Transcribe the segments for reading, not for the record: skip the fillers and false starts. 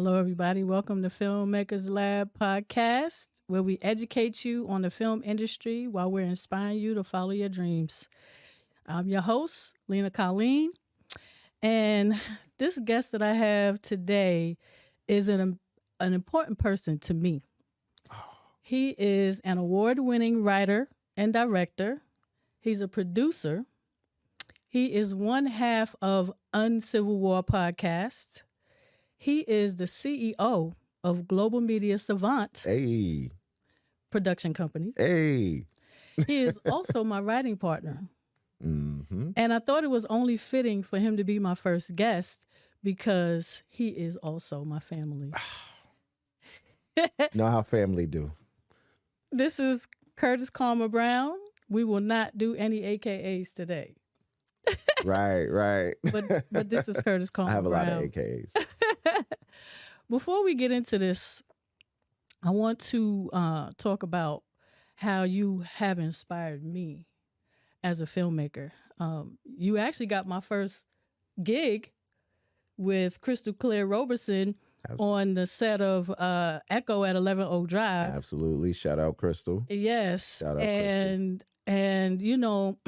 Hello, everybody. Welcome to Filmmakers Lab podcast, where we educate you on the film industry while we're inspiring you to follow your dreams. I'm your host, Lena Colleen, and this guest that I have today is an important person to me. He is an award winning writer and director, he's a producer, he is one half of Uncivil War podcast. He is the CEO of Global Media Savant Hey, production company. hey. He is also my writing partner. Mm-hmm. And I thought it was only fitting for him to be my first guest because he is also my family. Know how family do. This is Curtis Calmer Brown. We will not do any AKAs today. Right. But this is Curtis Calmer I have a lot Brown. of AKs. Before we get into this, I want to talk about how you have inspired me as a filmmaker. You actually got my first gig with Crystal Claire Roberson on the set of Echo at 11 Oak Drive. Absolutely. Shout out Crystal. Yes. Shout out And you know,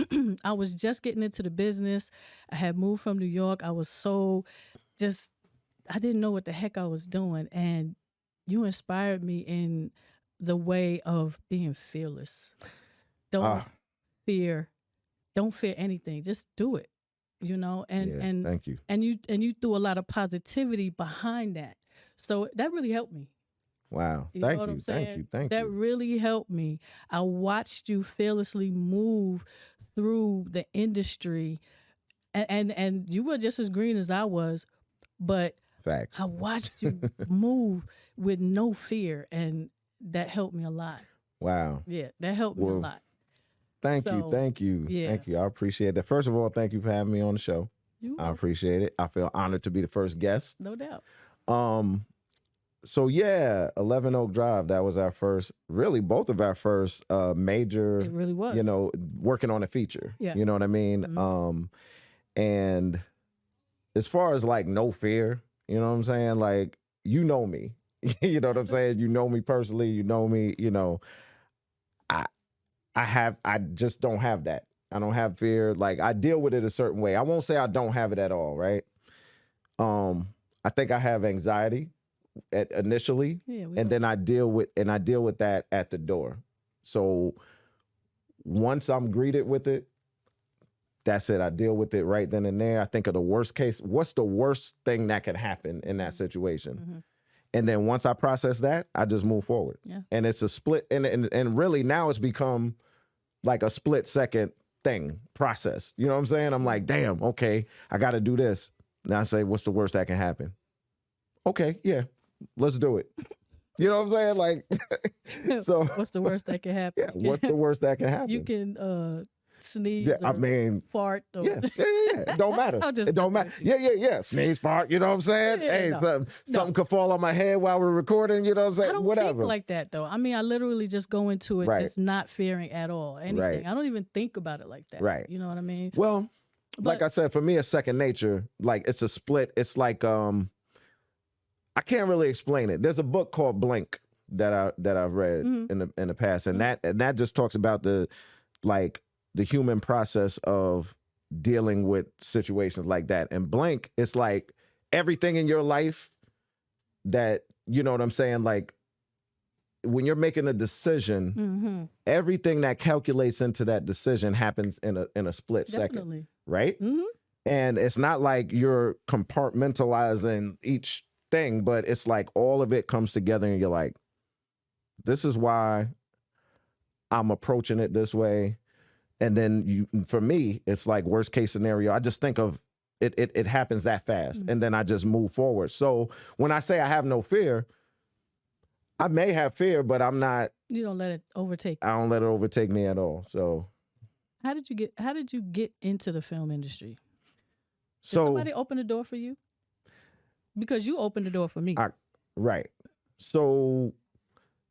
I was just getting into the business. I had moved from New York. I was so just I didn't know what the heck I was doing. And you inspired me in the way of being fearless. Don't fear. Don't fear anything. Just do it. You know, and thank you. And you threw a lot of positivity behind that. So that really helped me. Wow. Thank you. That really helped me. I watched you fearlessly move through the industry and you were just as green as I was, but Facts. I watched you move with no fear, and that helped me a lot. Wow. Yeah, that helped me a lot. Thank you. Yeah. Thank you. I appreciate that. First of all, thank you for having me on the show. I appreciate it. I feel honored to be the first guest. No doubt. So yeah, 11 Oak Drive, that was our first, really both of our first major, It really was. you know, working on a feature. Yeah. You know what I mean? Mm-hmm. And as far as like no fear, you know what I'm saying? Like, you know me. You know what I'm saying? You know me personally, you know me, you know. I just don't have that. I don't have fear. Like, I deal with it a certain way. I won't say I don't have it at all, right? I think I have anxiety initially, and then I deal with that at the door. So once I'm greeted with it, that's it. I deal with it right then and there. I think of the worst case. What's the worst thing that could happen in that situation? Mm-hmm. And then once I process that, I just move forward. Yeah. And it's a split, and really now it's become like a split second process. You know what I'm saying? I'm like, damn, okay, I got to do this. Now I say, what's the worst that can happen? Okay, yeah, let's do it. You know what I'm saying? Like, so what's the worst that can happen? Yeah, what's the worst that can happen? You can sneeze. Yeah, or I mean, fart. Or yeah. It don't matter. It don't matter. Yeah. Sneeze, fart. You know what I'm saying? Yeah, hey, something could fall on my head while we're recording. You know what I'm saying? I don't Whatever. think like that though. I mean, I literally just go into it just not fearing at all anything. Right. I don't even think about it like that. Right. You know what I mean? Well, like I said, for me, it's second nature. Like, it's a split. It's like I can't really explain it. There's a book called Blink that I've read in the past, and that just talks about the human process of dealing with situations like that. And Blink, it's like everything in your life that, you know what I'm saying? Like, when you're making a decision, everything that calculates into that decision happens in a split second, right? Mm-hmm. And it's not like you're compartmentalizing each thing, but it's like all of it comes together and you're like, this is why I'm approaching it this way. And then for me, it's like worst case scenario. I just think of it happens that fast, and then I just move forward. So when I say I have no fear, I may have fear, but I'm not. You don't let it overtake you. I don't let it overtake me at all. So how did you get into the film industry? Did so somebody open the door for you? Because you opened the door for me. Right. So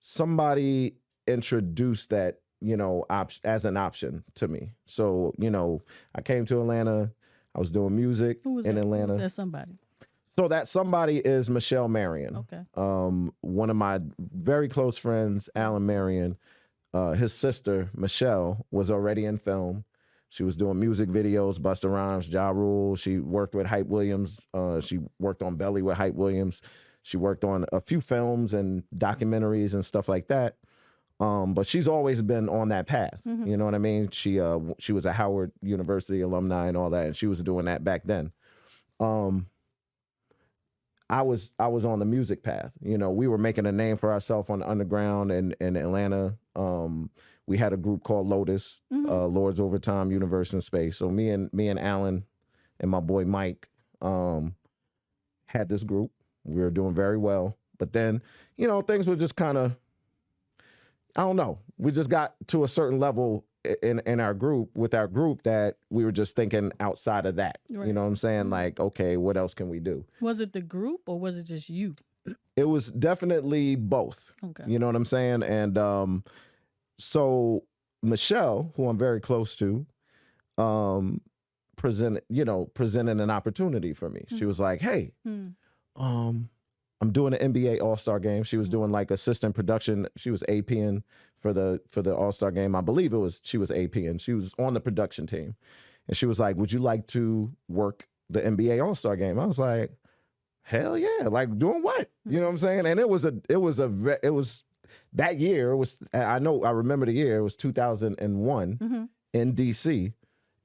somebody introduced that, you know, as an option to me. So, you know, I came to Atlanta. I was doing music in Atlanta. Who was that somebody? So that somebody is Michelle Marion. Okay. One of my very close friends, Alan Marion, his sister, Michelle, was already in film. She was doing music videos, Busta Rhymes, Ja Rule. She worked with Hype Williams. She worked on Belly with Hype Williams. She worked on a few films and documentaries and stuff like that. But she's always been on that path. You know what I mean? She was a Howard University alumni and all that, and she was doing that back then. I was on the music path. You know, we were making a name for ourselves on the underground in Atlanta. We had a group called Lotus, Lords Over Time, Universe and Space. So me and Alan and my boy Mike had this group. We were doing very well. But then, you know, things were just kind of, I don't know. We just got to a certain level in our group, that we were just thinking outside of that. Right. You know what I'm saying? Like, okay, what else can we do? Was it the group or was it just you? It was definitely both. Okay. You know what I'm saying? And so Michelle, who I'm very close to, presented an opportunity for me. She was like, hey, I'm doing an NBA All-Star game. She was doing like assistant production. She was APing for the All-Star game. I believe she was APing. She was on the production team. And she was like, would you like to work the NBA All-Star game? I was like, hell yeah. Like, doing what? You know what I'm saying? And it was that year, I remember the year, it was 2001 in DC.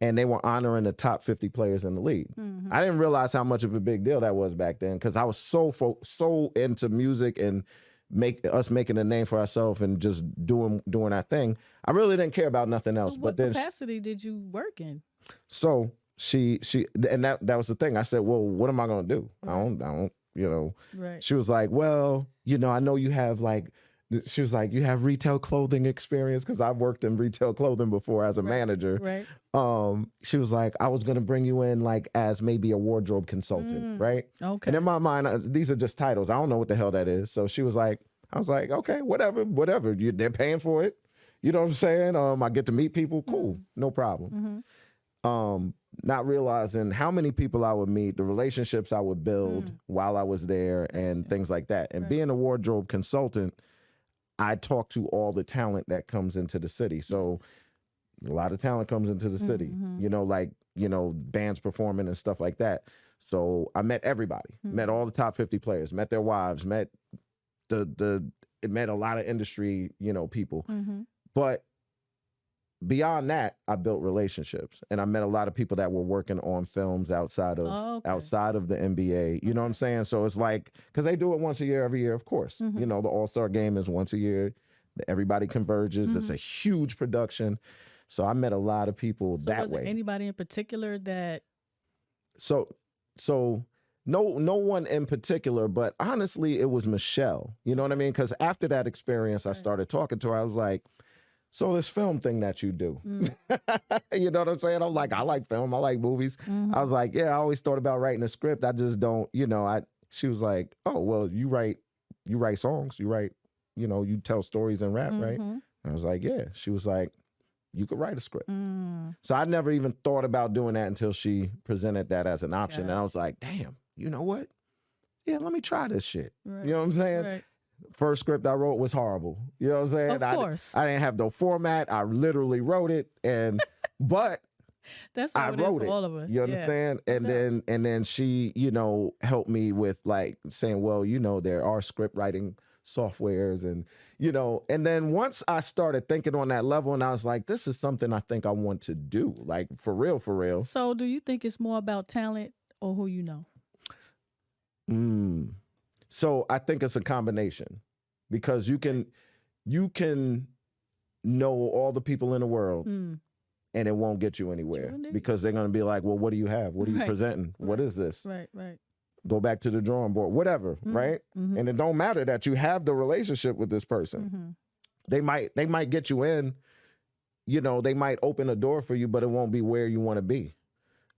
And they were honoring the top 50 players in the league. I didn't realize how much of a big deal that was back then, because I was so into music and making a name for ourselves and just doing our thing. I really didn't care about nothing else. So what capacity did you work in? So she and that was the thing. I said, well, what am I gonna do? Right. I don't, you know. Right. She was like, well, you know, I know you have like. She was like, you have retail clothing experience, because I've worked in retail clothing before as a manager. Right. She was like, I was going to bring you in like as maybe a wardrobe consultant. Right. Okay. And in my mind, these are just titles. I don't know what the hell that is. So she was like, I was like, okay, whatever. They're paying for it. You know what I'm saying? I get to meet people. Cool. No problem. Not realizing how many people I would meet, the relationships I would build while I was there, and things like that. And being a wardrobe consultant, I talk to all the talent that comes into the city. So a lot of talent comes into the city, you know, like, you know, bands performing and stuff like that. So I met everybody, met all the top 50 players, met their wives, met met a lot of industry, you know, people. But beyond that, I built relationships, and I met a lot of people that were working on films outside of the NBA. You know what I'm saying? So it's like, because they do it once a year, every year, of course. You know, the All-Star game is once a year. Everybody converges. It's a huge production. So I met a lot of people that way. Anybody in particular that? So no one in particular, but honestly, it was Michelle. You know what I mean? Because after that experience, I started talking to her. I was like, so this film thing that you do, you know what I'm saying? I'm like, I like film. I like movies. I was like, yeah, I always thought about writing a script. I just don't, you know, she was like, oh, well, you write songs. You write, you know, you tell stories and rap, right? I was like, yeah. She was like, you could write a script. So I never even thought about doing that until she presented that as an option. And I was like, damn, you know what? Yeah, let me try this shit. Right. You know what I'm saying? Right. First script I wrote was horrible. You know what I'm saying? Of course. I didn't have no format. I literally wrote it, but that's how I wrote it. All of us. You understand? And then she, you know, helped me with like saying, well, you know, there are script writing softwares, and you know, and then once I started thinking on that level, and I was like, this is something I think I want to do, like for real. So do you think it's more about talent or who you know? So I think it's a combination, because you can know all the people in the world and it won't get you anywhere, because they're going to be like, well, what do you have? What are you presenting? What is this? Right. Go back to the drawing board, whatever, right? And it don't matter that you have the relationship with this person. They might get you in, you know, they might open a door for you, but it won't be where you want to be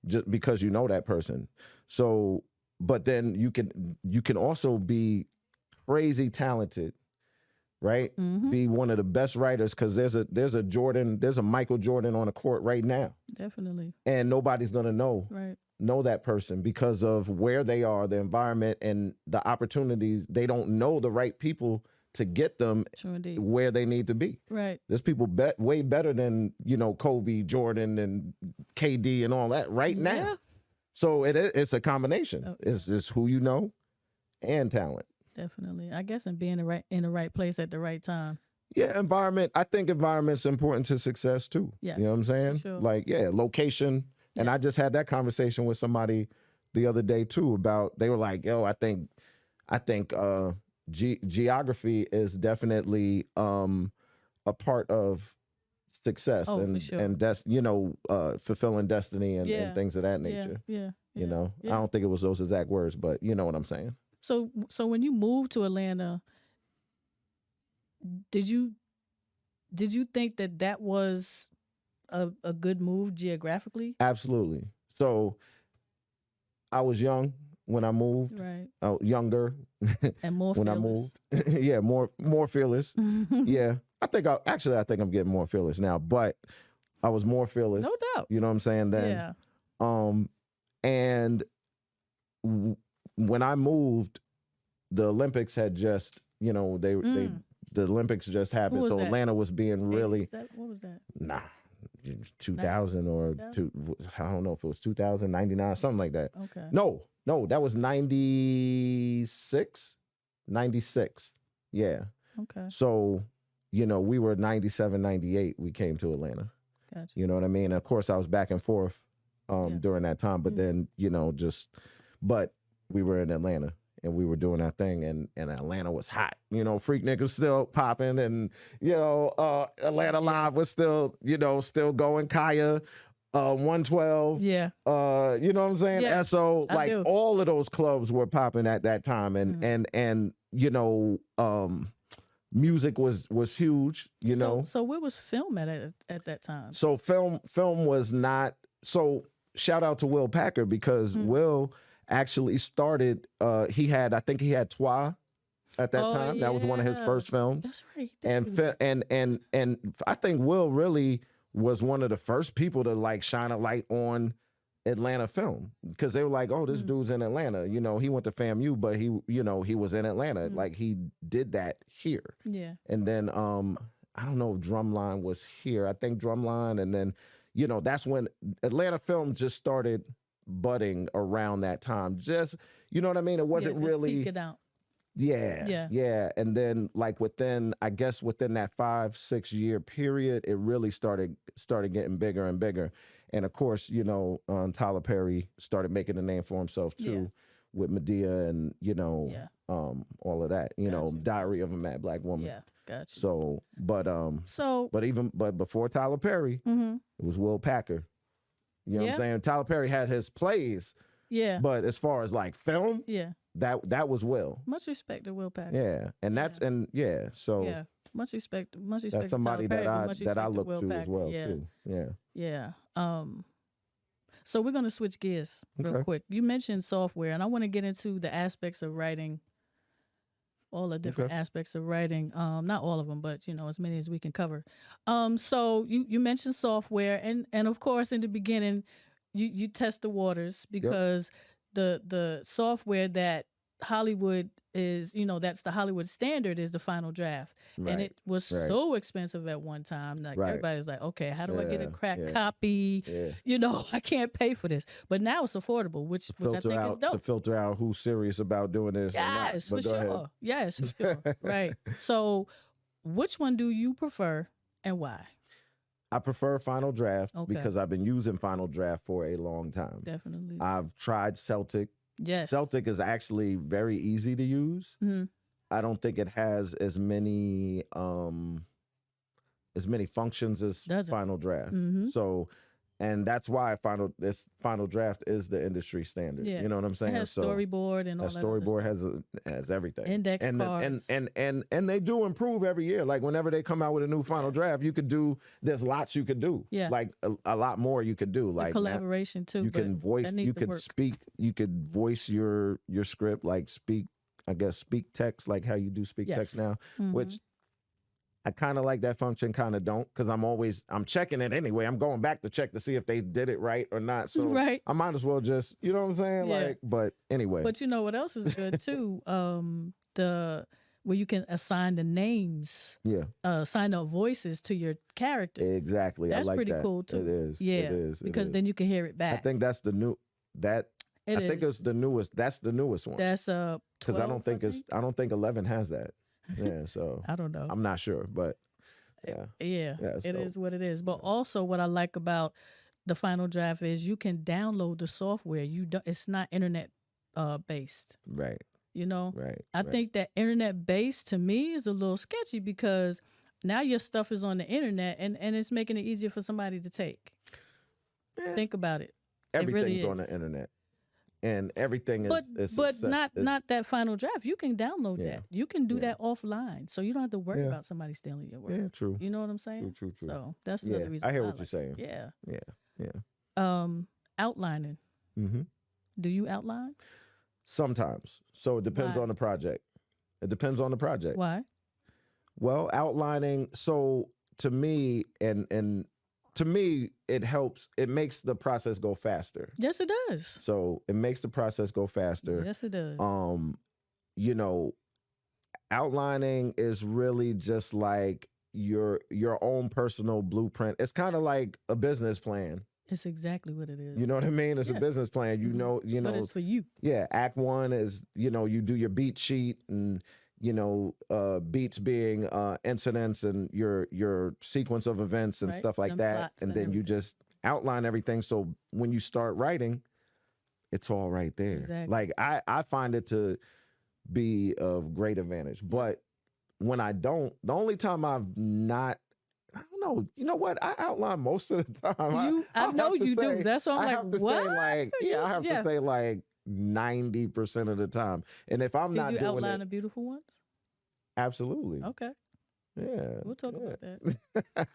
just because you know that person. So, but then you can also be crazy talented, right? Be one of the best writers, because there's a Michael Jordan on the court right now. Definitely. And nobody's gonna know know that person because of where they are, the environment, and the opportunities. They don't know the right people to get them where they need to be. Right. There's people way better than, Kobe, Jordan, and KD and all that right now. Yeah. So it's a combination. It's who you know and talent. Definitely. I guess and being in the right place at the right time. Yeah, environment. I think environment's important to success too. Yes, you know what I'm saying? Sure. Like, location. Yes. And I just had that conversation with somebody the other day too about, they were like, yo, I think geography is definitely a part of success and fulfilling destiny and things of that nature. Yeah. I don't think it was those exact words, but you know what I'm saying. So when you moved to Atlanta, did you think that was a good move geographically? Absolutely. So I was young when I moved. Right. Younger. And more when fearless. I moved. Yeah, more fearless. Yeah. I think I'm getting more fearless now, but I was more fearless. No doubt. You know what I'm saying? Then. Yeah. And when I moved, the Olympics had just, the Olympics just happened. So that? Atlanta was being really. What was that? Nah. 2000 or I don't know if it was 2000, 99, something like that. Okay. No, that was 96. Yeah. Okay. So, we were 97, 98. We came to Atlanta. Gotcha. You know what I mean? Of course, I was back and forth during that time, but then, but we were in Atlanta. And we were doing our thing, and Atlanta was hot. Freak Niggas still popping, and Atlanta Live was still going. Kaya, 112. Yeah. You know what I'm saying? Yeah, and so all of those clubs were popping at that time, and music was huge. So where was film at that time? So film was not. So shout out to Will Packer because Will actually started. I think he had Twa at that time. Yeah. That was one of his first films. That's right. And I think Will really was one of the first people to shine a light on Atlanta film, because they were like, oh, this dude's in Atlanta. He went to FAMU, but he was in Atlanta. Like, he did that here. Yeah. And then I don't know if Drumline was here. I think Drumline, and then that's when Atlanta film just started budding around that time. Just, you know what I mean? It wasn't really peek it out. Yeah. And then within that 5-6 year period, it really started getting bigger and bigger. And of course, Tyler Perry started making a name for himself too, with Medea and all of that. Diary of a Mad Black Woman. Yeah, gotcha. So, but before Tyler Perry, it was Will Packer. You know what I'm saying? Tyler Perry had his plays. Yeah. But as far as film, that was Will. Much respect to Will Packer. Yeah. And that's so yeah. Much respect. That's somebody that I look to Packer. as well too. Yeah. Yeah. So we're gonna switch gears real quick. You mentioned software, and I want to get into the aspects of writing, all the different aspects of writing. Not all of them, but as many as we can cover. So you mentioned software, and of course in the beginning, you test the waters, because the software that Hollywood is, that's the Hollywood standard, is the Final Draft. Right. And it was so expensive at one time. Everybody's like, okay, how do I get a crack copy? Yeah. I can't pay for this. But now it's affordable, which I think is dope. To filter out who's serious about doing this. Yes, for sure. Yes, for sure. Right. So which one do you prefer and why? I prefer Final Draft because I've been using Final Draft for a long time. Definitely. I've tried Celtic. Yes. Celtic is actually very easy to use. Mm-hmm. I don't think it has as many functions as Final Draft. Mm-hmm. So, and that's why Final Draft is the industry standard. Yeah. You know what I'm saying? It has storyboard and all that. Storyboard has everything. Index cards. And they do improve every year. Like, whenever they come out with a new Final Draft, there's lots you could do. Yeah. Like a lot more you could do. Like collaboration too. You can voice. You could speak. You could voice your script. Like speak text, like how you do speak text now. Mm-hmm. Which I kind of like that function, kind of don't, because I'm checking it anyway. I'm going back to check to see if they did it right or not. So Right. I might as well just, you know what I'm saying? Yeah. Like, but anyway. But you know what else is good too? The where you can assign the names, Yeah. assign the voices to your characters. Exactly. That's I like pretty that. cool too. It is. Yeah. It is. Because then you can hear it back. I think that's the new that. I think it's the newest. That's the newest one. That's because I don't think I don't think 11 has that. Yeah. So I don't know. I'm not sure, but yeah. It is what it is. But also, what I like about the final draft is you can download the software. It's not internet based. Right. You know. Right. I think that internet based to me is a little sketchy because now your stuff is on the internet and it's making it easier for somebody to take. Think about it. Everything's really on the internet. And everything is but not that final draft. You can download that. You can do that offline, so you don't have to worry about somebody stealing your work. Yeah, true. You know what I'm saying? True. So that's another reason. I hear what you're saying. Yeah. Outlining. Mm-hmm. Do you outline? Sometimes. So it depends on the project. It depends on the project. Why? Well, outlining. So to me, and to me, it helps. It makes the process go faster. Yes, it does. So it makes the process go faster. Yes, it does. You know, outlining is really just like your own personal blueprint. It's kind of like a business plan. It's exactly what it is. You know what I mean? It's a business plan. You know. But it's for you. Yeah. Act 1 is, you do your beat sheet and, beats being incidents and your sequence of events and stuff like that. And then you just outline everything. So when you start writing, it's all right there. Exactly. Like I find it to be of great advantage. But when I don't, the only time I've not, I don't know. You know what? I outline most of the time. I know you do. That's why I'm like, what? I have to say like 90% of the time. And if I'm not doing it. Did you outline the beautiful ones? Absolutely. Okay. Yeah. We'll talk about that.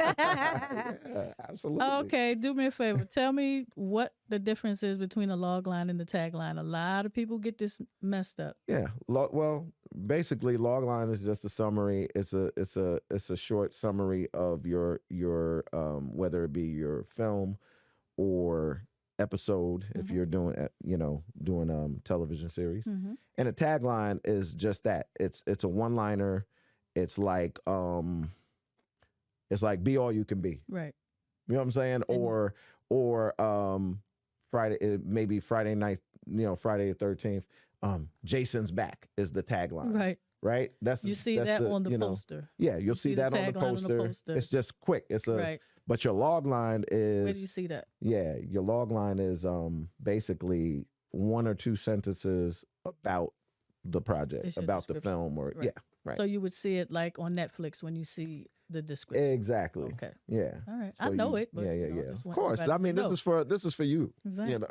Yeah, absolutely. Okay, do me a favor. Tell me what the difference is between a log line and the tagline. A lot of people get this messed up. Yeah. Well, basically, log line is just a summary. It's a short summary of your whether it be your film or episode if you're doing television series. And a tagline is just that. It's a one-liner. It's like be all you can be. Right. You know what I'm saying? Or Friday, maybe Friday night, Friday the 13th. Jason's back is the tagline. Right. Right. You see that on the poster. Yeah, you'll see that on the poster. It's just quick. It's right. But your log line is. Where do you see that? Yeah, your log line is basically 1 or 2 sentences about the project, about the film, or right. Right. So you would see it like on Netflix when you see the description. Exactly. Okay. Yeah. All right. So I know it. But, yeah. Of course. I mean, this is for you. Exactly.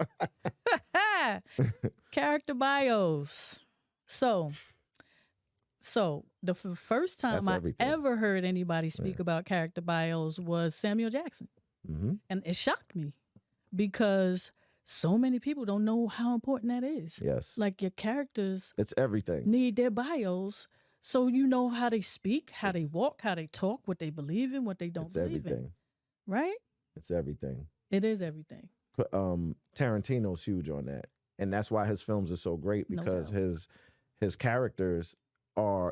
Character bios. So the first time I ever heard anybody speak about character bios was Samuel Jackson, and it shocked me because so many people don't know how important that is. Yes. Like your characters. It's everything. Need their bios. So you know how they speak, how they walk, how they talk, what they believe in, what they don't believe in. Right? It's everything. It is everything. Tarantino's huge on that. And that's why his films are so great, because his characters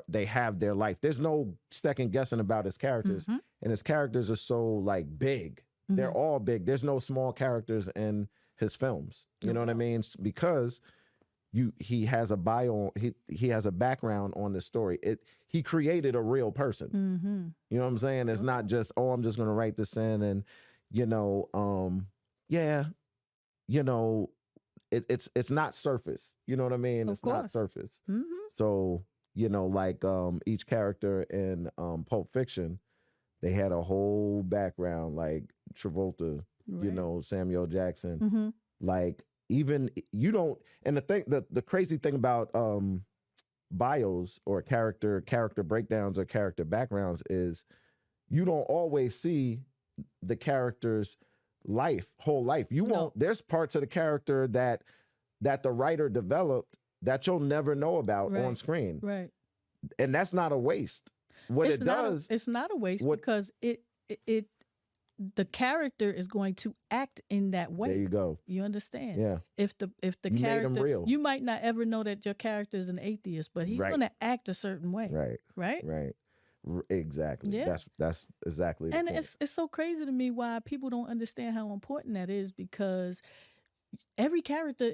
they have their life. There's no second guessing about his characters. And his characters are so like big. They're all big. There's no small characters in his films. You know what I mean? Because he has a bio, he has a background on the story. He created a real person. You know what I'm saying? It's not just, I'm just gonna write this in and it's not surface. You know what I mean? It's not surface. So, like each character in Pulp Fiction, they had a whole background, like Travolta, Samuel Jackson, like even and the crazy thing about bios or character breakdowns or character backgrounds is you don't always see the character's whole life. There's parts of the character that the writer developed that you'll never know about on screen. Right. And that's not a waste. what it does, it's not a waste because it the character is going to act in that way. there you go. You understand? Yeah. If the You character, made him real. you might not ever know that your character is an atheist, but he's Right. going to act a certain way. Right. Exactly. Yeah. That's exactly. And the point. it's so crazy to me why people don't understand how important that is, because every character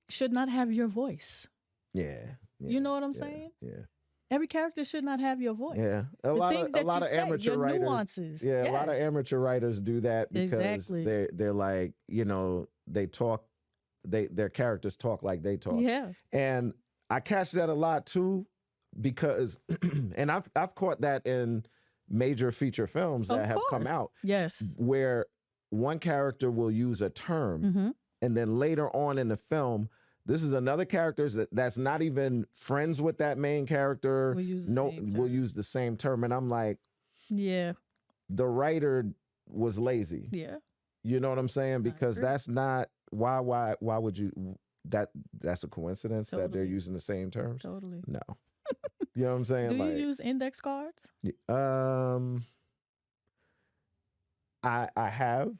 should not have your voice. Yeah. You know what I'm saying? Yeah. Every character should not have your voice. Yeah, a lot of amateur writers. Nuances. Yeah, a lot of amateur writers do that because they're like, you know, they talk, their characters talk like they talk. Yeah, and I catch that a lot too, because, and I've caught that in major feature films that have come out. Yes, where one character will use a term, and then later on in the film, this is another character that's not even friends with that main character. We'll use the same term. And I'm like, yeah, the writer was lazy. Yeah. You know what I'm saying? Because that's not, why would you, that's a coincidence that they're using the same terms? Totally. No. You know what I'm saying? Do you use index cards? I have.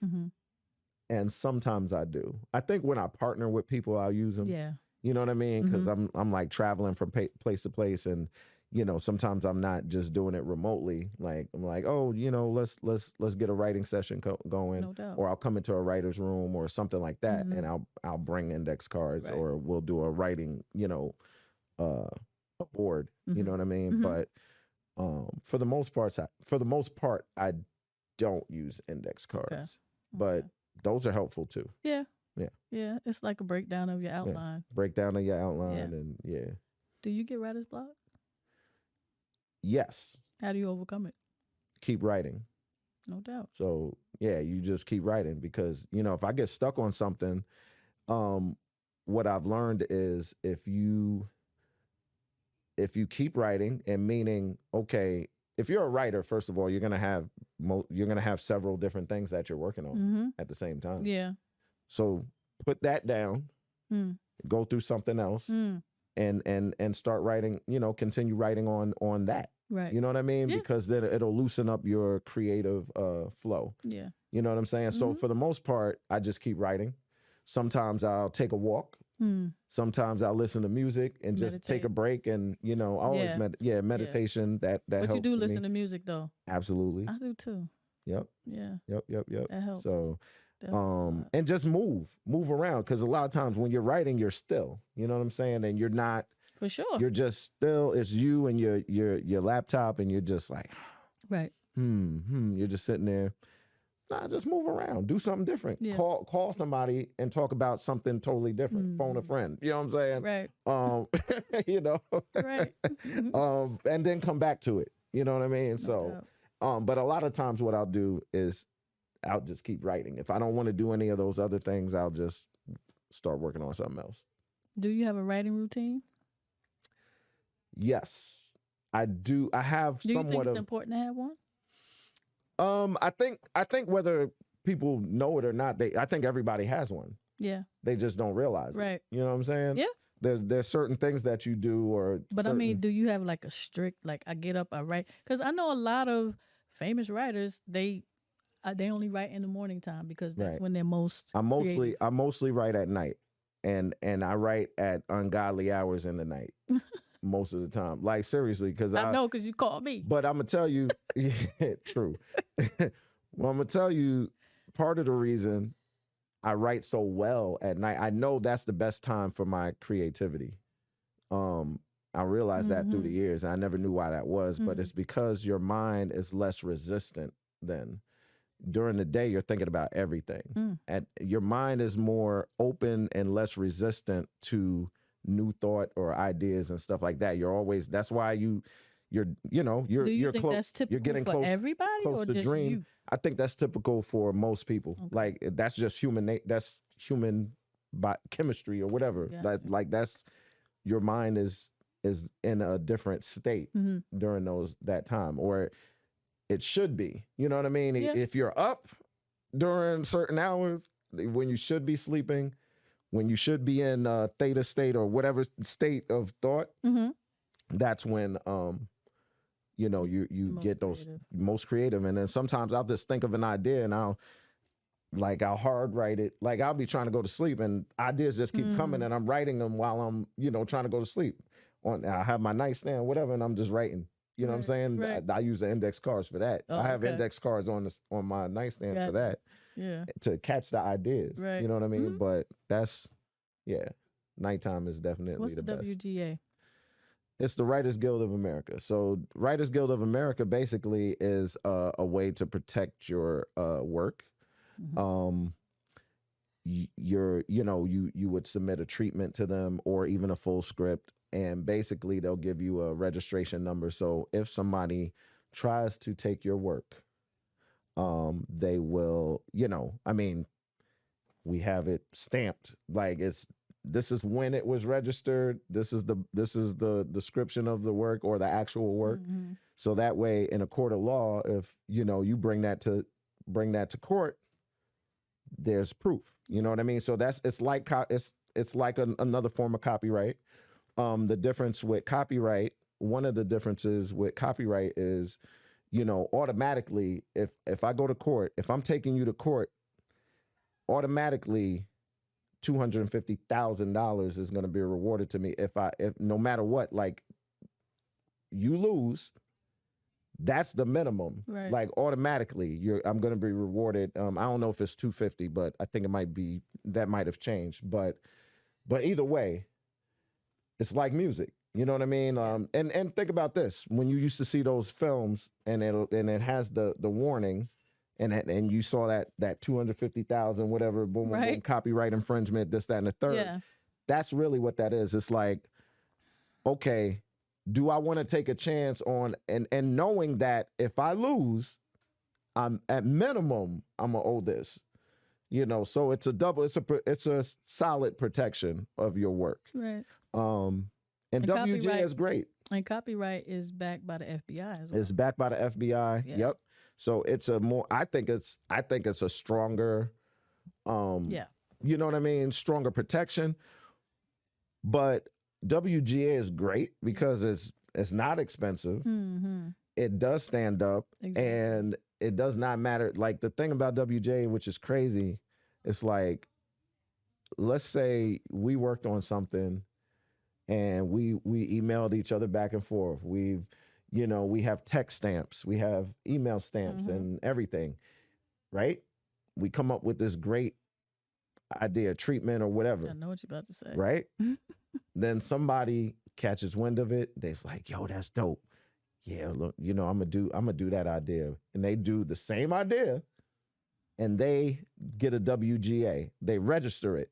And sometimes I do. I think when I partner with people, I'll use them. Yeah. You know what I mean? Because I'm like traveling from place to place, and you know, sometimes I'm not just doing it remotely. Like I'm like, oh, you know, let's get a writing session going, No doubt. or I'll come into a writer's room or something like that, and I'll bring index cards, or we'll do a writing, you know, a board. You know what I mean? But for the most part, I don't use index cards, but those are helpful too. Yeah. It's like a breakdown of your outline. Breakdown of your outline, and Do you get writer's block? Yes. How do you overcome it? Keep writing. No doubt. So you just keep writing, because you know, if I get stuck on something, what I've learned is if you keep writing, and meaning, okay, if you're a writer, first of all, you're gonna have several different things that you're working on at the same time. Yeah. So put that down, go through something else, and start writing. You know, continue writing on that. Right. You know what I mean? Because then it'll loosen up your creative flow. Yeah. You know what I'm saying? So for the most part, I just keep writing. Sometimes I'll take a walk. Sometimes I'll listen to music and just take a break, and you know, always meditation that helps. But you do listen to music though. Absolutely. I do too. Yep. Yeah. Yep. That helps. So and just move around, because a lot of times when you're writing, you're still, you know what I'm saying, and you're not, for sure, you're just still, it's you and your laptop, and you're just like, right. You're just sitting there. Nah, just move around. Do something different. Yeah. Call somebody and talk about something totally different. Phone a friend. You know what I'm saying? Right. You know. Right. And then come back to it. You know what I mean? So, but a lot of times what I'll do is I'll just keep writing. If I don't want to do any of those other things, I'll just start working on something else. Do you have a writing routine? Yes, I do. I have somewhat. Do you think it's of important to have one? I think whether people know it or not, I think everybody has one. Yeah. They just don't realize it. Right. You know what I'm saying? Yeah. There's certain things that you do, but I mean, do you have like a strict, like I get up, I write? Because I know a lot of famous writers, they only write in the morning time, because that's when they're most I mostly write at night, and I write at ungodly hours in the night. Most of the time, like seriously, because I know, because you called me. But I'm gonna tell you, true. Well, I'm gonna tell you, part of the reason I write so well at night, I know that's the best time for my creativity. I realized that through the years. I never knew why that was, but it's because your mind is less resistant then. During the day, you're thinking about everything, and your mind is more open and less resistant to new thought or ideas and stuff like that. You're always, that's why you're Do you think close. That's typical you're getting for close, everybody, close or to just dream. you? I think that's typical for most people. Okay. Like that's just human. That's human chemistry or whatever. Gotcha. Like that's your mind is in a different state during that time, or it should be. You know what I mean? Yeah. If you're up during certain hours when you should be sleeping, when you should be in theta state or whatever state of thought, that's when you know, you Most get those creative. most creative. And then sometimes I'll just think of an idea and I'll hard write it. Like I'll be trying to go to sleep and ideas just keep coming and I'm writing them while I'm, you know, trying to go to sleep. I have my nightstand, whatever, and I'm just writing. You know what I'm saying? Right. I use the index cards for that. Oh, I have okay. index cards on my nightstand for Gotcha. that. Yeah. To catch the ideas. Right. You know what I mean? But that's, yeah, nighttime is definitely What's the the best. WGA? It's the Writers Guild of America. So Writers Guild of America basically is a way to protect your work. You would submit a treatment to them or even a full script, and basically they'll give you a registration number. So if somebody tries to take your work, they will, you know, I mean, we have it stamped like this is when it was registered. This is the description of the work or the actual work. So that way in a court of law, if you know you bring that to court, there's proof. You know what I mean? So it's like another form of copyright. The difference with copyright, one of the differences with copyright is, you know, automatically, if I go to court, if I'm taking you to court, automatically $250,000 is going to be rewarded to me if no matter what, like you lose, that's the minimum. Right. Like automatically I'm going to be rewarded. I don't know if it's 250, but I think that might have changed. But either way, it's like music. You know what I mean? And think about this: when you used to see those films, and it has the warning, and you saw that 250,000 whatever, boom, boom, boom, copyright infringement, this, that, and the third. Yeah. That's really what that is. It's like, okay, do I want to take a chance on and knowing that if I lose, I'm at minimum I'm gonna owe this. You know, so it's a solid protection of your work. Right. And WGA is great. And copyright is backed by the FBI as well. It's backed by the FBI. Yeah. Yep. So it's I think it's a stronger, you know what I mean? Stronger protection. But WGA is great because it's not expensive. It does stand up, and it does not matter. Like the thing about WGA, which is crazy, it's like, let's say we worked on something and we emailed each other back and forth. We have text stamps, we have email stamps and everything, right? We come up with this great idea, treatment or whatever. I know what you're about to say. Right? Then somebody catches wind of it. They're like, yo, that's dope. Yeah, look, you know, I'm gonna do that idea. And they do the same idea and they get a WGA. They register it.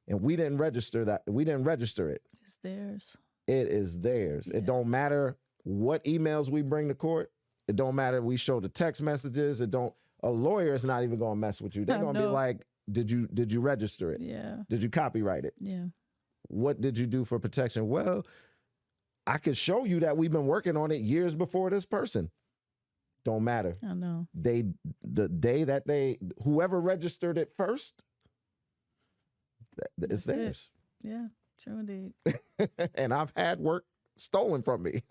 And we didn't register that. We didn't register it. It's theirs. It is theirs. Yeah. It don't matter what emails we bring to court. It don't matter. We show the text messages. A lawyer is not even gonna mess with you. They're gonna be like, did you register it? Yeah. Did you copyright it? Yeah. What did you do for protection? Well, I could show you that we've been working on it years before this person. Don't matter. I know. The day that whoever registered it first, it's theirs. Yeah, true indeed. And I've had work stolen from me.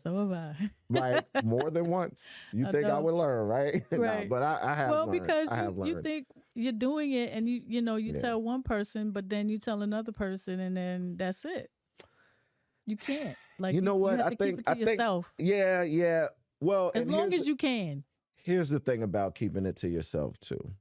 So have I. Like more than once. You think I would learn, right? Right. No, but I have learned. Well, because you think you're doing it and you tell one person, but then you tell another person and then that's it. You can't. Like, you know what? You have to keep it to yourself. Yeah. Well, as long as you can. Here's the thing about keeping it to yourself too.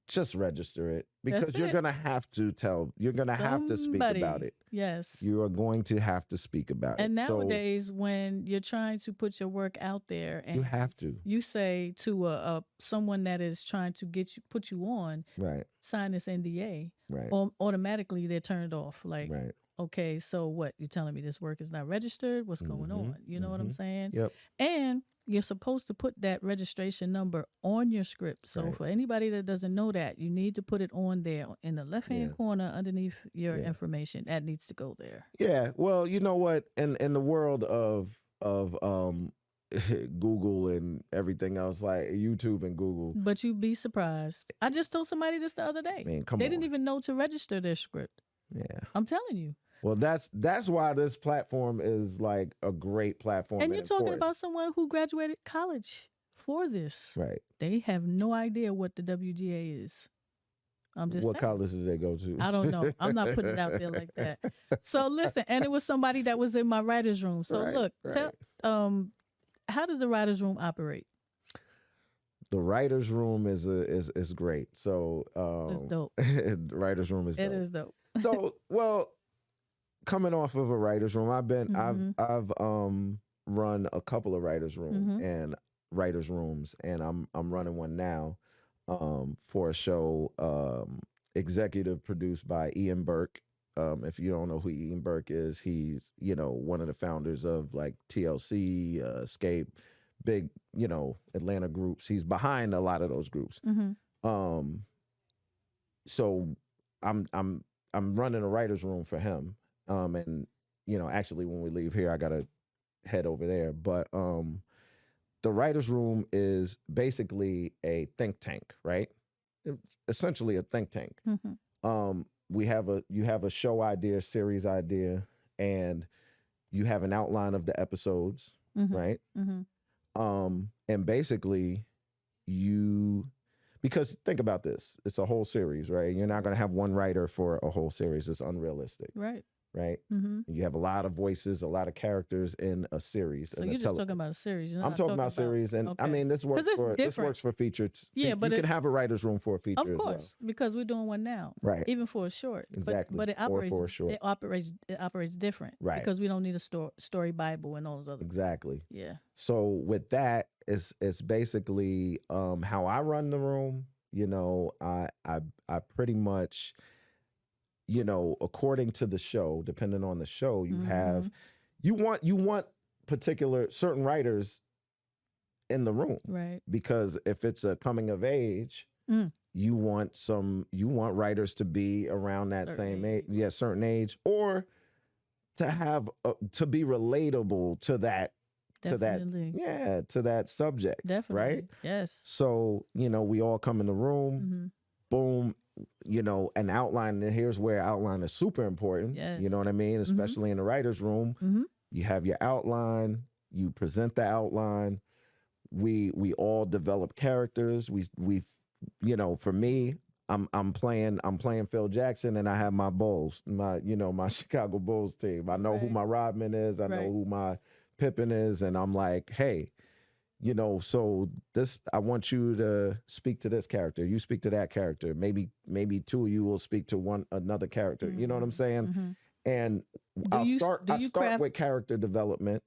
Just register it because you're going to have to have to speak about it. Yes. You are going to have to speak about it. And nowadays, when you're trying to put your work out there and you have to, you say to someone that is trying to put you on, right, sign this NDA, right, or automatically they're turned off. Like, right. Okay, so what? You're telling me this work is not registered? What's going on? You know what I'm saying? Yep. And you're supposed to put that registration number on your script. So for anybody that doesn't know that, you need to put it on there in the left-hand corner underneath your information. That needs to go there. Yeah. Well, you know what? In the world of Google and everything else, like YouTube and Google. But you'd be surprised. I just told somebody this the other day. Man, they didn't even know to register their script. Yeah. I'm telling you. Well, that's why this platform is like a great platform. And you're talking important. about someone who graduated college for this. Right. They have no idea what the WGA is. I'm just What saying. college did they go to? I don't know. I'm not putting it out there like that. So listen, and it was somebody that was in my writer's room. So Right, look, right. how does the writer's room operate? The writer's room is great. So It's dope. the writer's room is dope. It is dope. So well, coming off of a writer's room, I've run a couple of writers' rooms, and I'm running one now for a show executive produced by Ian Burke. If you don't know who Ian Burke is, he's one of the founders of like TLC, Escape, big Atlanta groups. He's behind a lot of those groups. So I'm running a writer's room for him. And actually when we leave here, I gotta head over there. But the writer's room is basically a think tank, right? Essentially a think tank. You have a show idea, series idea, and you have an outline of the episodes, right? And basically because think about this, it's a whole series, right? You're not going to have one writer for a whole series. It's unrealistic. Right. You have a lot of voices, a lot of characters in a series. So you're just talking about a series. I'm talking about series, and I mean this works for features. Yeah, but you can have a writer's room for a feature. Of course, because we're doing one now, right? Even for a short, exactly. But it operates. Or for a short. It operates different, right? Because we don't need a story Bible and all those other. Exactly. Yeah. So with that, it's basically how I run the room. I pretty much. According to the show, depending on the show, you want particular certain writers in the room, right? Because if it's a coming of age, you want writers to be around that certain age, or to have to be relatable to that. Definitely. To that subject. Definitely. Right? Yes. So, we all come in the room, boom, an outline. And here's where outline is super important. Yes. You know what I mean? Especially in the writer's room. You have your outline, you present the outline. We all develop characters. We for me, I'm playing Phil Jackson, and I have my Bulls, my Chicago Bulls team. I know who my Rodman is, I know who my Pippen is, and I'm like, hey, so this, I want you to speak to this character. You speak to that character. Maybe two of you will speak to another character. You know what I'm saying? And I'll start with character development.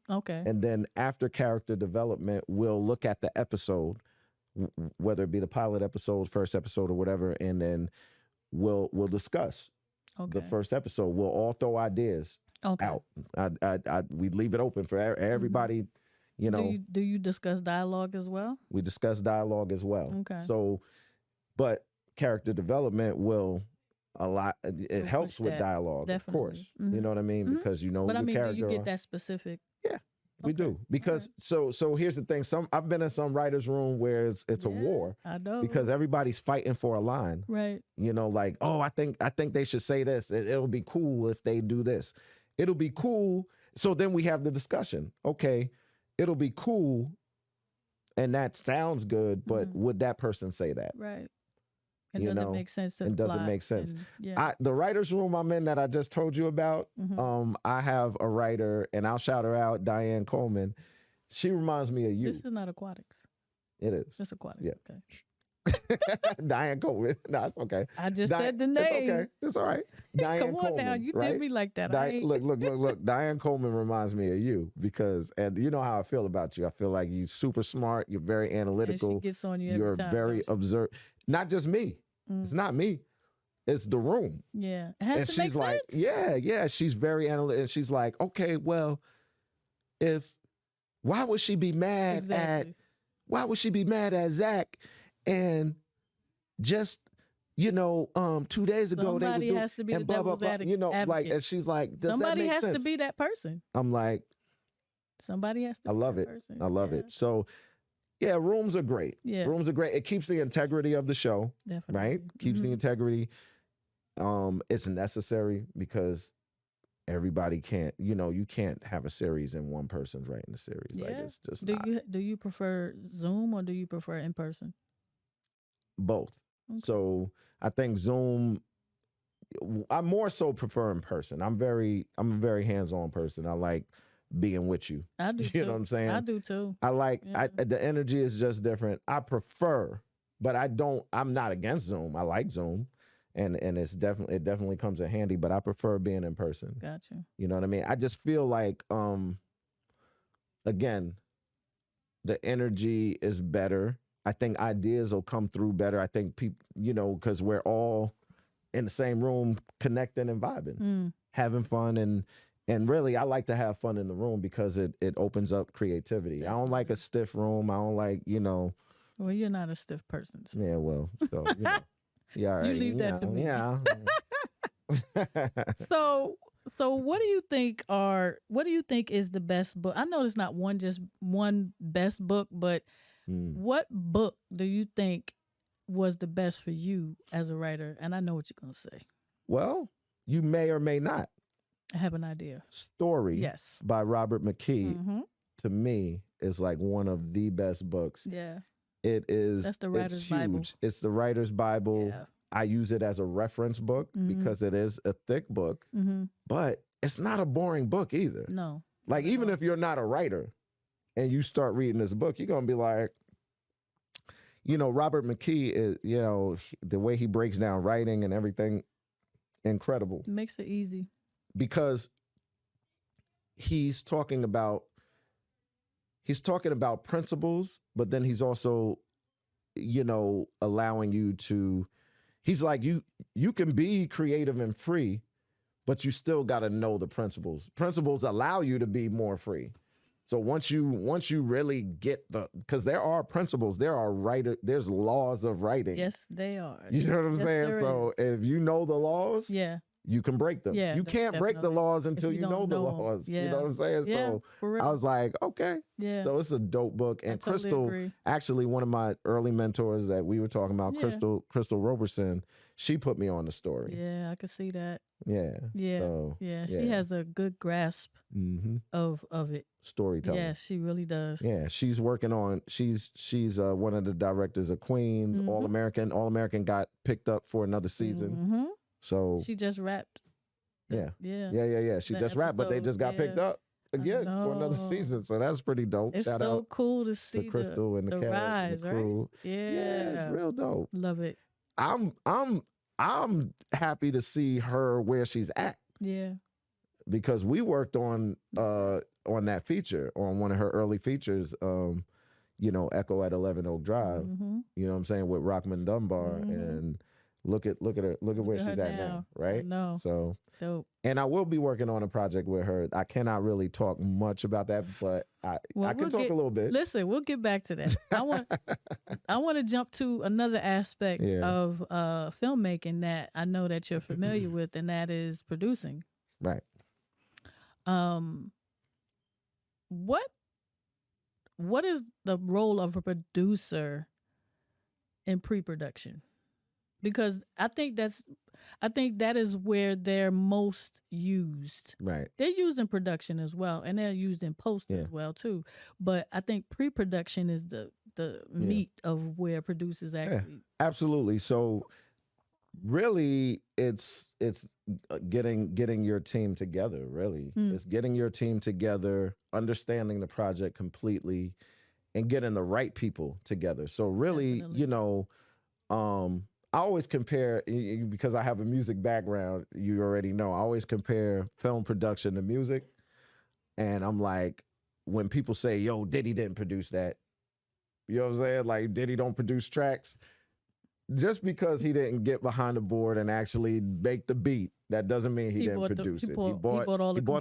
Okay. And then after character development, we'll look at the episode, whether it be the pilot episode, first episode, or whatever, and then we'll discuss the first episode. We'll all throw ideas out. We leave it open for everybody. Do you discuss dialogue as well? We discuss dialogue as well. Okay. So, but character development will it helps with dialogue, definitely. Of course. You know what I mean? Because But the character. Do you get that specific? Yeah, we do. Because so here's the thing. I've been in some writer's room where it's a war. I know. Because everybody's fighting for a line. Right. Like, oh, I think they should say this. It'll be cool if they do this. It'll be cool. So then we have the discussion. Okay. It'll be cool, and that sounds good, but would that person say that? Right. It doesn't make sense. It doesn't make sense. And, the writer's room I'm in that I just told you about, I have a writer, and I'll shout her out, Diane Coleman. She reminds me of you. This is not aquatics. It is. It's aquatics. Yeah. Okay. Diane Coleman. No, it's okay. I just said the name. It's okay. It's all right. Diane Come on Coleman, now. You right? did me like that. Look. Diane Coleman reminds me of you because, and you know how I feel about you. I feel like you're super smart. You're very analytical. And she gets on you You're every time, very observant. Not just me. It's not me. It's the room. Yeah. It has and to she's make like, sense. yeah. She's very analytical. And she's like, okay, well, why would she be mad at Zach? And just 2 days ago somebody has to be the devil's advocate. and she's like, does somebody that make has sense? to be that person. I'm like, somebody has to. I love be it. that person. I love it. So, yeah, rooms are great. Yeah, rooms are great. It keeps the integrity of the show. Definitely. Right? Keeps the integrity. It's necessary because everybody can't, you can't have a series and one person's writing the series. Like, Yeah. it's just Do not. you prefer Zoom or do you prefer in person? Both. Okay. So I think Zoom, I more so prefer in person. I'm a very hands-on person. I like being with you. I do You too. know what I'm saying? I do too. I like Yeah. the energy is just different. I prefer, but I'm not against Zoom. I like Zoom, and it definitely comes in handy. But I prefer being in person. Gotcha. You know what I mean? I just feel like again, the energy is better. I think ideas will come through better. I think people, because we're all in the same room, connecting and vibing, having fun, and really, I like to have fun in the room because it opens up creativity. I don't like a stiff room. I don't like, Well, you're not a stiff person. So. Yeah, well, so yeah, already, You leave that to me. Yeah. So what do you think is the best book? I know there's not one best book, but what book do you think was the best for you as a writer? And I know what you're going to say. Well, you may or may not. I have an idea. Story, yes, by Robert McKee, to me is like one of the best books. Yeah. It is. That's the writer's Bible. It's the writer's Bible. Yeah. I use it as a reference book because it is a thick book, but it's not a boring book either. No. Like, even if you're not a writer and you start reading this book, you're going to be like, Robert McKee is, the way he breaks down writing and everything, incredible. It makes it easy. Because he's talking about principles, but then he's also, allowing you to, he's like, you can be creative and free, but you still got to know the principles. Principles allow you to be more free. So once you really get because there are principles, there's laws of writing. Yes, they are. You know what I'm saying? So if you know the laws, you can break them. Yeah, you can't break the laws until you know the laws. Yeah. You know what I'm saying? Yeah, so for real. I was like, okay. Yeah. So it's a dope book. And totally Crystal, agree. actually one of my early mentors that we were talking about, Yeah. Crystal Roberson, she put me on the story. Yeah, I could see that. Yeah. Yeah. So, she has a good grasp of it. Storytelling. Yeah, she really does. Yeah, she's working on. She's one of the directors of Queens. All American got picked up for another season. So she just wrapped. Yeah. She That just wrapped, but they just got picked up again for another know. season. So that's pretty dope. It's Shout so out cool to see to Crystal and the cast rise, and the crew. right? Yeah, it's real dope. Love it. I'm happy to see her where she's at. Yeah. Because we worked on that feature, on one of her early features, Echo at 11 Oak Drive. You know what I'm saying, with Rockman Dunbar, and look at her, look at where she's at now, right? No. So dope. And I will be working on a project with her. I cannot really talk much about that, but I can talk a little bit. Listen, we'll get back to that. I want to jump to another aspect of filmmaking that I know that you're familiar with, and that is producing. Right. What is the role of a producer in pre-production? Because I think that is where they're most used. Right. They're used in production as well, and they're used in post as well too. But I think pre-production is the meat of where producers actually. Yeah, absolutely. So really, it's getting your team together. Really, it's getting your team together, understanding the project completely, and getting the right people together. So really, Definitely. I always compare, because I have a music background, you already know, I always compare film production to music. And I'm like, when people say, yo, Diddy didn't produce that, you know what I'm saying? Like, Diddy don't produce tracks. Just because he didn't get behind the board and actually make the beat, that doesn't mean he didn't produce it. He bought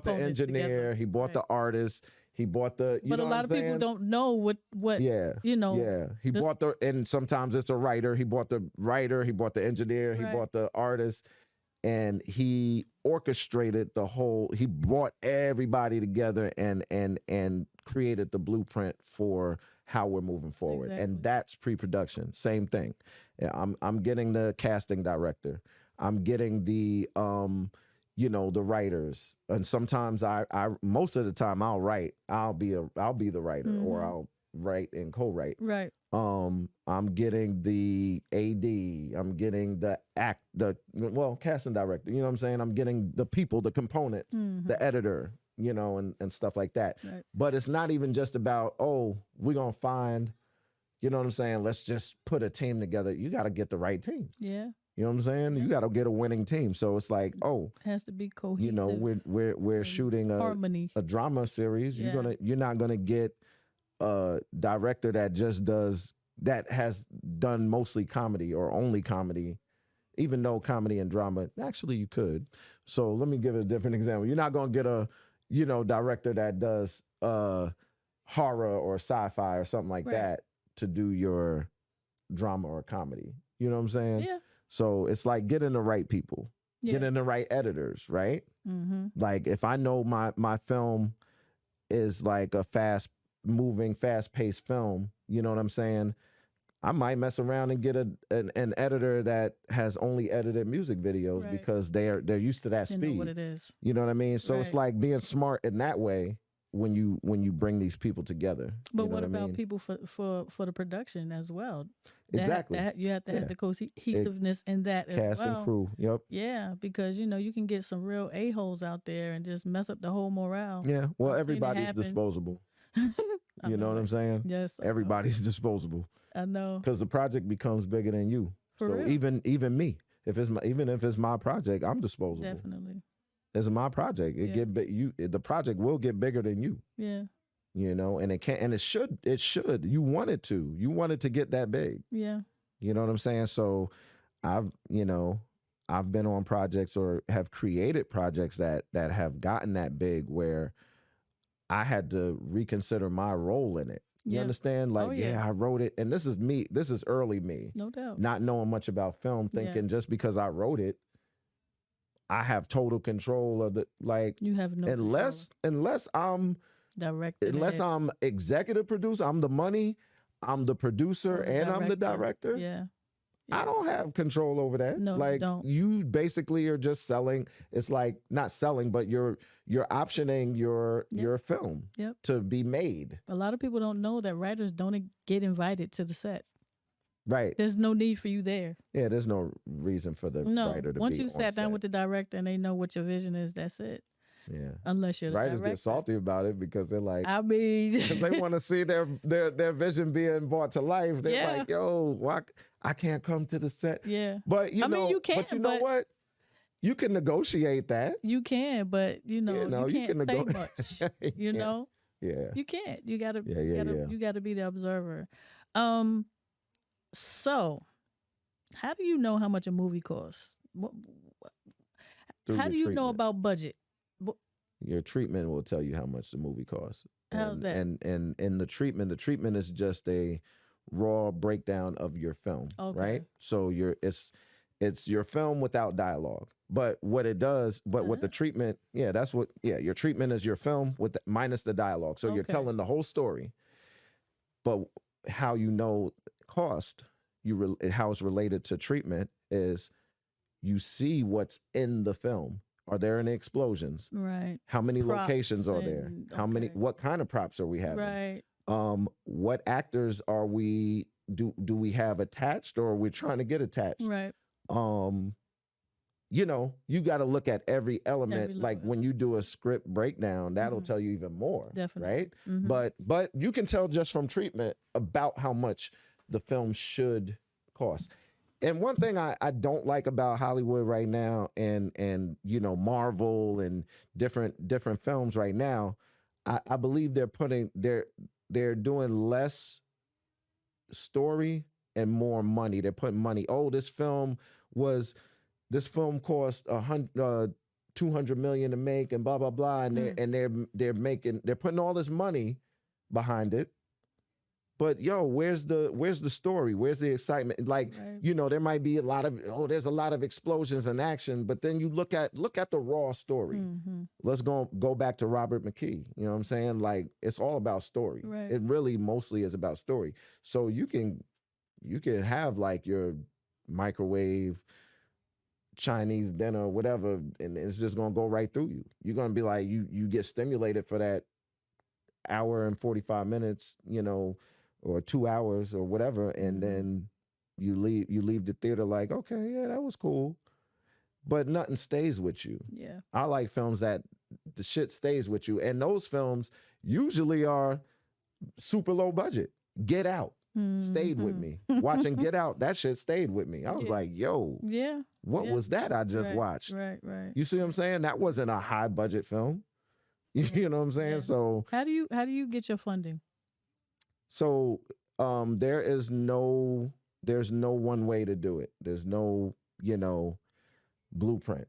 the engineer, together. He bought the artist, he bought the, but a lot of people don't know what he bought and sometimes it's a writer. He bought the writer, he bought the engineer, he bought the artist, and he orchestrated the whole, he brought everybody together and created the blueprint for how we're moving forward. Exactly. And that's pre-production. Same thing. I'm getting the casting director. I'm getting the the writers. And sometimes I most of the time I'll be the writer, or I'll write and co-write. Right. I'm getting the AD, I'm getting the casting director, you know what I'm saying? I'm getting the people, the components, the editor, and stuff like that. Right. But it's not even just about, we're going to find, you know what I'm saying? Let's just put a team together. You got to get the right team. Yeah. You know what I'm saying? Yeah. You got to get a winning team. So it's like, it has to be cohesive. We're shooting a drama series. Yeah. You're not going to get a director that has done mostly comedy or only comedy, even though comedy and drama, actually you could. So let me give a different example. You're not going to get a, director that does horror or sci-fi or something like that to do your drama or comedy. You know what I'm saying? Yeah. So it's like getting the right people, getting the right editors, right? Mm-hmm. Like if I know my film is like a fast-moving, fast-paced film, you know what I'm saying? I might mess around and get an editor that has only edited music videos because they're used to that speed. Know what it is. You know what I mean? So it's like being smart in that way when you bring these people together. But what about people for the production as well? Exactly. You have to have the cohesiveness in that as well. Cast and crew. Yep. Yeah, because you can get some real a-holes out there and just mess up the whole morale. Yeah. Well, everybody's disposable. You know what I'm saying? Yes. Everybody's disposable. I know. Because the project becomes bigger than you. For so real. even me, even if it's my project, I'm disposable. Definitely. It's my project. The project will get bigger than you. Yeah. And it can't, and it should. You want it to. You want it to get that big. Yeah. You know what I'm saying? So I've been on projects or have created projects that have gotten that big where I had to reconsider my role in it. You understand? Like, I wrote it. And this is me. This is early me. No doubt. Not knowing much about film, thinking just because I wrote it, I have total control of the, like, you have no unless I'm director, unless I'm executive producer, I'm the money, I'm the producer, and I'm the director. Yeah. I don't have control over that. No, like you don't. You basically are just selling. It's like not selling, but you're optioning your film to be made. A lot of people don't know that writers don't get invited to the set. Right. There's no need for you there. Yeah, there's no reason for the writer to once be you sat down with the director and they know what your vision is, that's it. Yeah. Unless you're the writers director. get salty about it because they're like, I mean, they want to see their vision being brought to life. They're like, yo, why I can't come to the set. Yeah. But you can. But you know what? You can negotiate that. You can, but you can't say much. You know? Yeah. You can't. You gotta yeah. You gotta be the observer. So how do you know how much a movie costs? How do you know about budget? Your treatment will tell you how much the movie costs. How's that? And the treatment is just a raw breakdown of your film, right? So it's your film without dialogue. But what it does, what the treatment, your treatment is your film with minus the dialogue. So you're telling the whole story. But how you know cost, how it's related to treatment is you see what's in the film. Are there any explosions? Right. How many locations are there? What kind of props are we having? Right. What actors are we do we have attached or are we trying to get attached? Right. You got to look at every element. Like when you do a script breakdown, that'll tell you even more. Definitely. Right. Mm-hmm. But you can tell just from treatment about how much the film should cost. And one thing I don't like about Hollywood right now and Marvel and different films right now, I believe they're doing less story and more money. They're putting money. Oh, this film cost $200 million to make and blah blah blah, and they're putting all this money behind it. But where's the story? Where's the excitement? Like, there might be there's a lot of explosions and action, but then you look at the raw story. Mm-hmm. Let's go back to Robert McKee. You know what I'm saying? Like, it's all about story. Right. It really mostly is about story. So you can have like your microwave Chinese dinner or whatever, and it's just gonna go right through you. You're gonna be like, you get stimulated for that hour and 45 minutes, or 2 hours or whatever, and then you leave the theater like, okay, yeah, that was cool. But nothing stays with you. Yeah. I like films that the shit stays with you. And those films usually are super low budget. Get Out stayed with me. Watching Get Out, that shit stayed with me. I was like, yo, what was that I just watched? Right. You see what I'm saying? That wasn't a high budget film. You know what I'm saying? Yeah. So how do you get your funding? So there's no one way to do it. There's no, blueprint.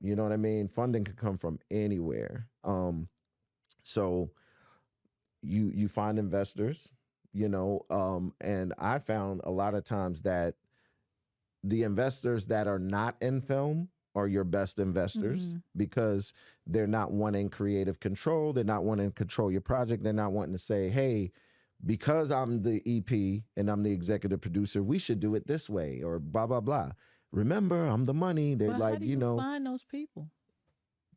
You know what I mean? Funding can come from anywhere. So you find investors, and I found a lot of times that the investors that are not in film are your best investors because they're not wanting creative control. They're not wanting to control your project. They're not wanting to say, hey, because I'm the EP and I'm the executive producer, we should do it this way or blah, blah, blah. Remember, I'm the money. They're how do you find those people?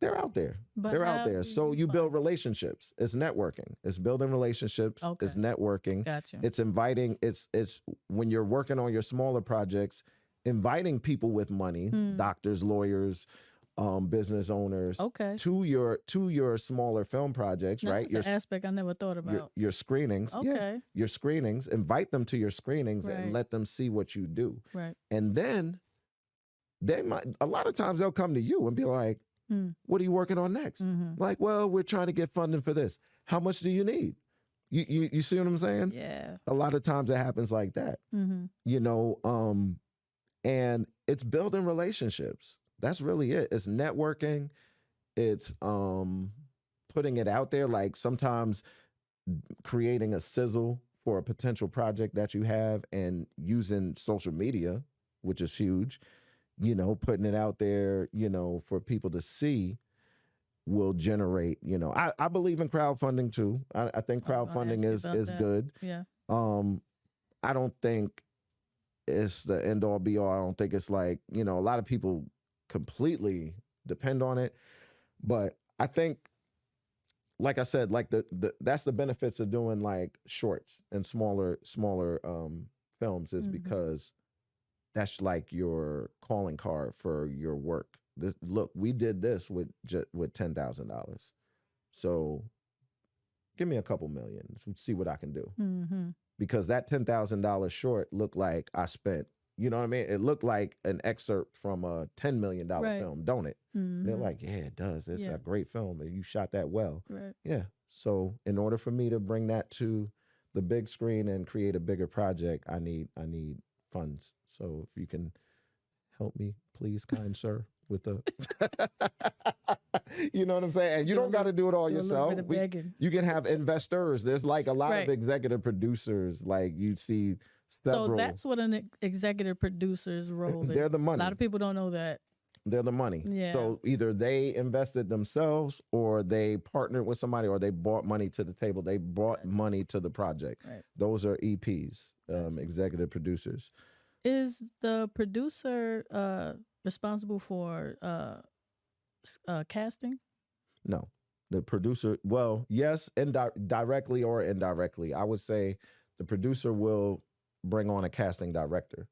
They're out there. They're out there. So you build relationships. It's networking. It's building relationships. Okay. It's networking. Gotcha. It's inviting. It's when you're working on your smaller projects, inviting people with money, doctors, lawyers, business owners, to your smaller film projects, now, right? That's an aspect I never thought about. Your screenings, your screenings. Invite them to your screenings and let them see what you do, right? And then they might. A lot of times they'll come to you and be like, "What are you working on next?" Like, well, we're trying to get funding for this. How much do you need? You see what I'm saying? Yeah. A lot of times it happens like that. And it's building relationships. That's really it. It's networking. It's putting it out there. Like sometimes creating a sizzle for a potential project that you have and using social media, which is huge, putting it out there, for people to see will generate, I believe in crowdfunding too. I think crowdfunding is good. Yeah. I don't think it's the end all be all. I don't think it's like, a lot of people completely depend on it. But I think, like I said, like that's the benefits of doing like shorts and smaller films is because that's like your calling card for your work. Look, we did this with $10,000. So give me a couple million. See what I can do. Because that $10,000 short looked like I spent, you know what I mean? It looked like an excerpt from a $10 million film, don't it? They're like, yeah, it does. It's a great film. And you shot that well. Right. Yeah. So in order for me to bring that to the big screen and create a bigger project, I need funds. So if you can help me, please, kind sir, with the you know what I'm saying? And you don't got to do it all yourself. You can have investors. There's like a lot of executive producers. Like you see several. So that's what an executive producer's role is. They're the money. A lot of people don't know that. They're the money. Yeah. So either they invested themselves or they partnered with somebody or they brought money to the table. They brought money to the project. Right. Those are EPs, executive producers. Is the producer responsible for casting? No. The producer, well, yes, directly or indirectly. I would say the producer will bring on a casting director.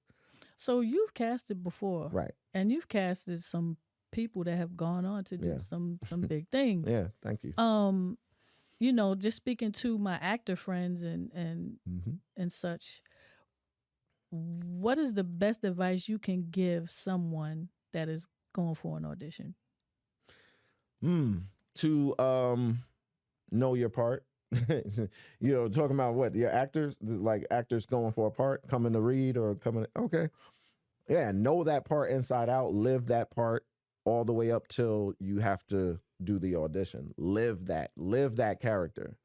So you've casted before. Right. And you've casted some people that have gone on to do some big things. Yeah, thank you. Just speaking to my actor friends and such, what is the best advice you can give someone that is going for an audition? To know your part. Talking about what? Your actors, like actors going for a part, coming to read or coming. Okay. Yeah, know that part inside out, live that part all the way up till you have to do the audition. Live that character.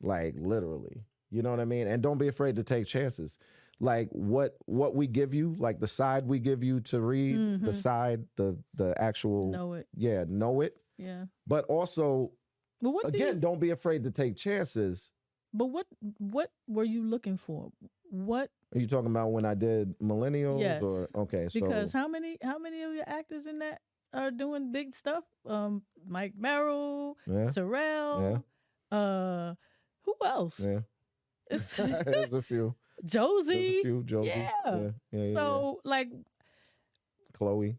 Like literally. You know what I mean? And don't be afraid to take chances. Like what we give you, like the side we give you to read, the side, the actual know it. Yeah, know it. Yeah. But also don't be afraid to take chances. But what were you looking for? What Are you talking about when I did Millennials Yes, or okay? because So how many of your actors in that are doing big stuff? Mike Merrill, yeah, yeah, Tyrell, uh, who else? yeah. It's There's a few. There's a Josie. few. Josie. Yeah. Yeah, yeah, yeah, yeah. So like Chloe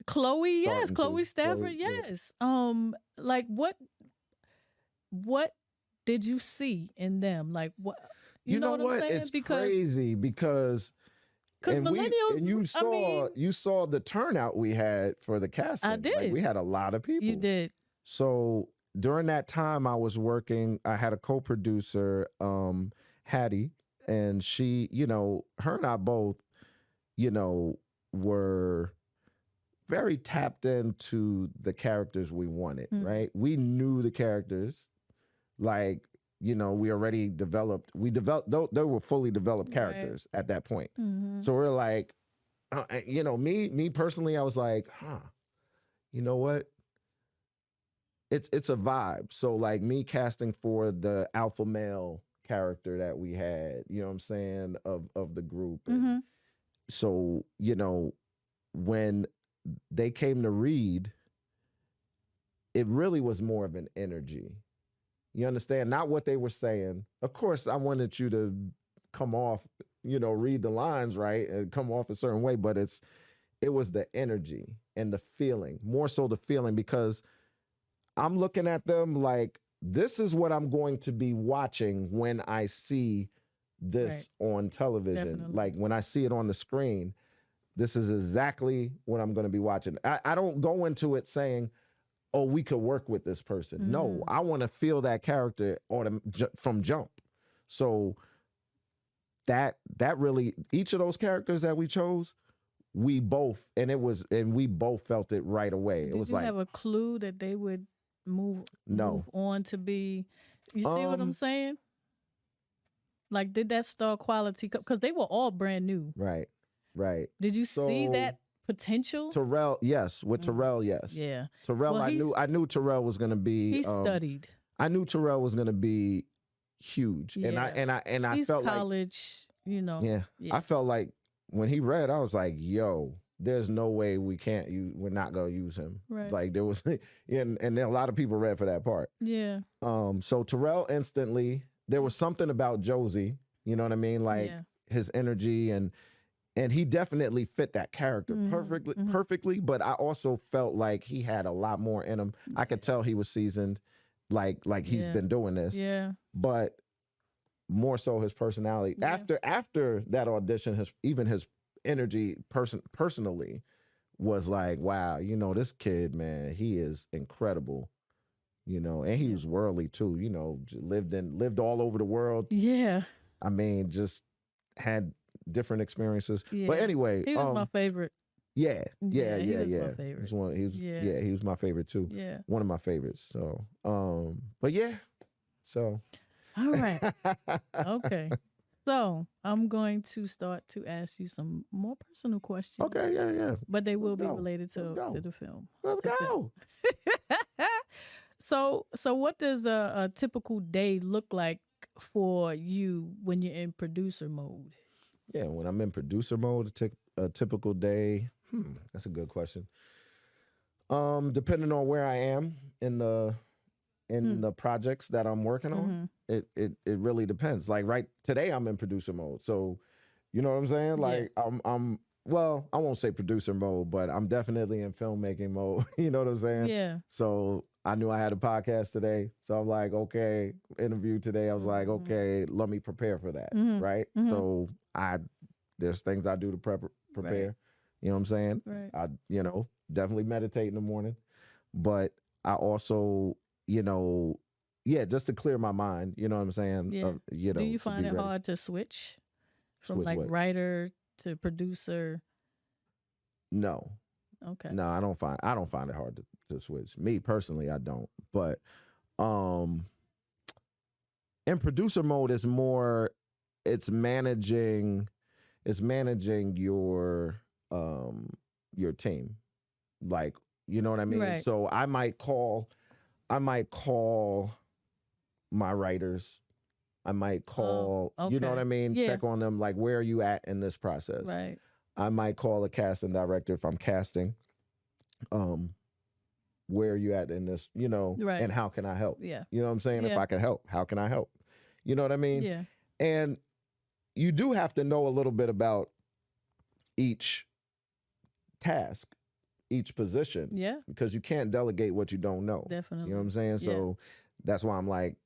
Chloe, yes, starting to. Chloe Stafford, Chloe, yeah. yes. Like what did you see in them? Like what, you You know know what I'm what? saying? It's crazy because Because and millennials, you I saw mean, the turnout we had for the I casting. Like did. we had a lot of You people. did. So during that time I was working, I had a co-producer, Hattie, and she, her and I both, were very tapped into the characters we wanted, right? We knew the characters. Like, we already they were fully developed characters at that point. Mm-hmm. So we're like, me personally, I was like, you know what? It's a vibe. So like me casting for the alpha male character that we had, you know what I'm saying, of the group. And so, when they came to read, it really was more of an energy. You understand? Not what they were saying. Of course, I wanted you to come off, read the lines right and come off a certain way, but it was the energy and the feeling, more so the feeling, because I'm looking at them like this is what I'm going to be watching when I see this on television. Definitely. Like when I see it on the screen, this is exactly what I'm going to be watching. I don't go into it saying, oh, we could work with this person. No, I want to feel that character from jump. So that really, each of those characters that we chose, we both felt it right away. Did it was you like, have a clue that they would move no, on to be? You see what I'm saying? Like, did that star quality? Because they were all brand new. Right. Did you see that potential? Tyrell, yes. With Tyrell, yes. Yeah. Tyrell, Well, I knew Tyrell was going to be. He studied. I knew Tyrell was going to be huge, Yeah. and I He's felt college, like, yeah, I felt like when he read, I was like, yo, there's no way we're not gonna use him. Right. Like there was, and then a lot of people read for that part. Yeah. So Tyrell instantly, there was something about Josie, you know what I mean, like his energy and he definitely fit that character perfectly. But I also felt like he had a lot more in him. I could tell he was seasoned, like he's been doing this. Yeah. But more so his personality. Yeah. After that audition, his energy personally was like, wow, this kid, man, he is incredible. And he was worldly too, lived all over the world. Yeah. I mean, just had different experiences. Yeah. But anyway, he was my favorite. Yeah. He was my favorite. He was my favorite too. Yeah. One of my favorites. So, but yeah. So. All right. Okay. So I'm going to start to ask you some more personal questions. Okay. Yeah. But they will be related to the film. Let's go. So what does a typical day look like for you when you're in producer mode? Yeah, when I'm in producer mode, a typical day. That's a good question. Depending on where I am in the projects that I'm working on, it really depends. Like today I'm in producer mode. So, you know what I'm saying? Like well, I won't say producer mode, but I'm definitely in filmmaking mode. You know what I'm saying? Yeah. So I knew I had a podcast today. So I'm like, okay, interview today. I was like, okay, let me prepare for that. Right. So there's things I do to prepare. Right. You know what I'm saying? Right. I, definitely meditate in the morning, but I also, just to clear my mind, you know what I'm saying? Yeah. Do you find it hard to switch from writer to producer? No. Okay. No, I don't find it hard to switch. Me personally, I don't. But in producer mode, it's more, it's managing your team. Like, you know what I mean? Right. So I might call my writers I might call, Oh, you know what okay. I mean? Yeah. Check on them, like, where are you at in this process? Right. I might call a casting director if I'm casting. Where are you at in this, you know, Right. and how can I help? Yeah. You know what I'm saying? If Yeah. I can help, how can I help? You know what I mean? Yeah. And you do have to know a little bit about each task, each position. Yeah. Because you can't delegate what you don't know. Definitely. You know what I'm saying? Yeah. So that's why I'm like,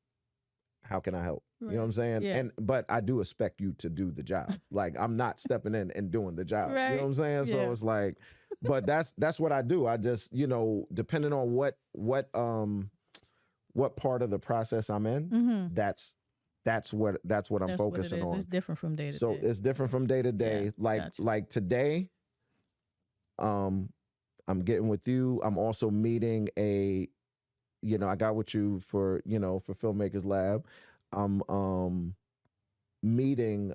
how can I help? Right. You know what I'm saying? Yeah. But I do expect you to do the job. Like, I'm not stepping in and doing the job. Right. You know what I'm saying? Yeah. So it's like, but that's what I do. I just, you know, depending on what part of the process I'm in, that's what I'm focusing on. It's different from day to day. So it's different from day to day. Yeah, like today, I'm getting with you. I'm also meeting I got with you for Filmmakers Lab. I'm meeting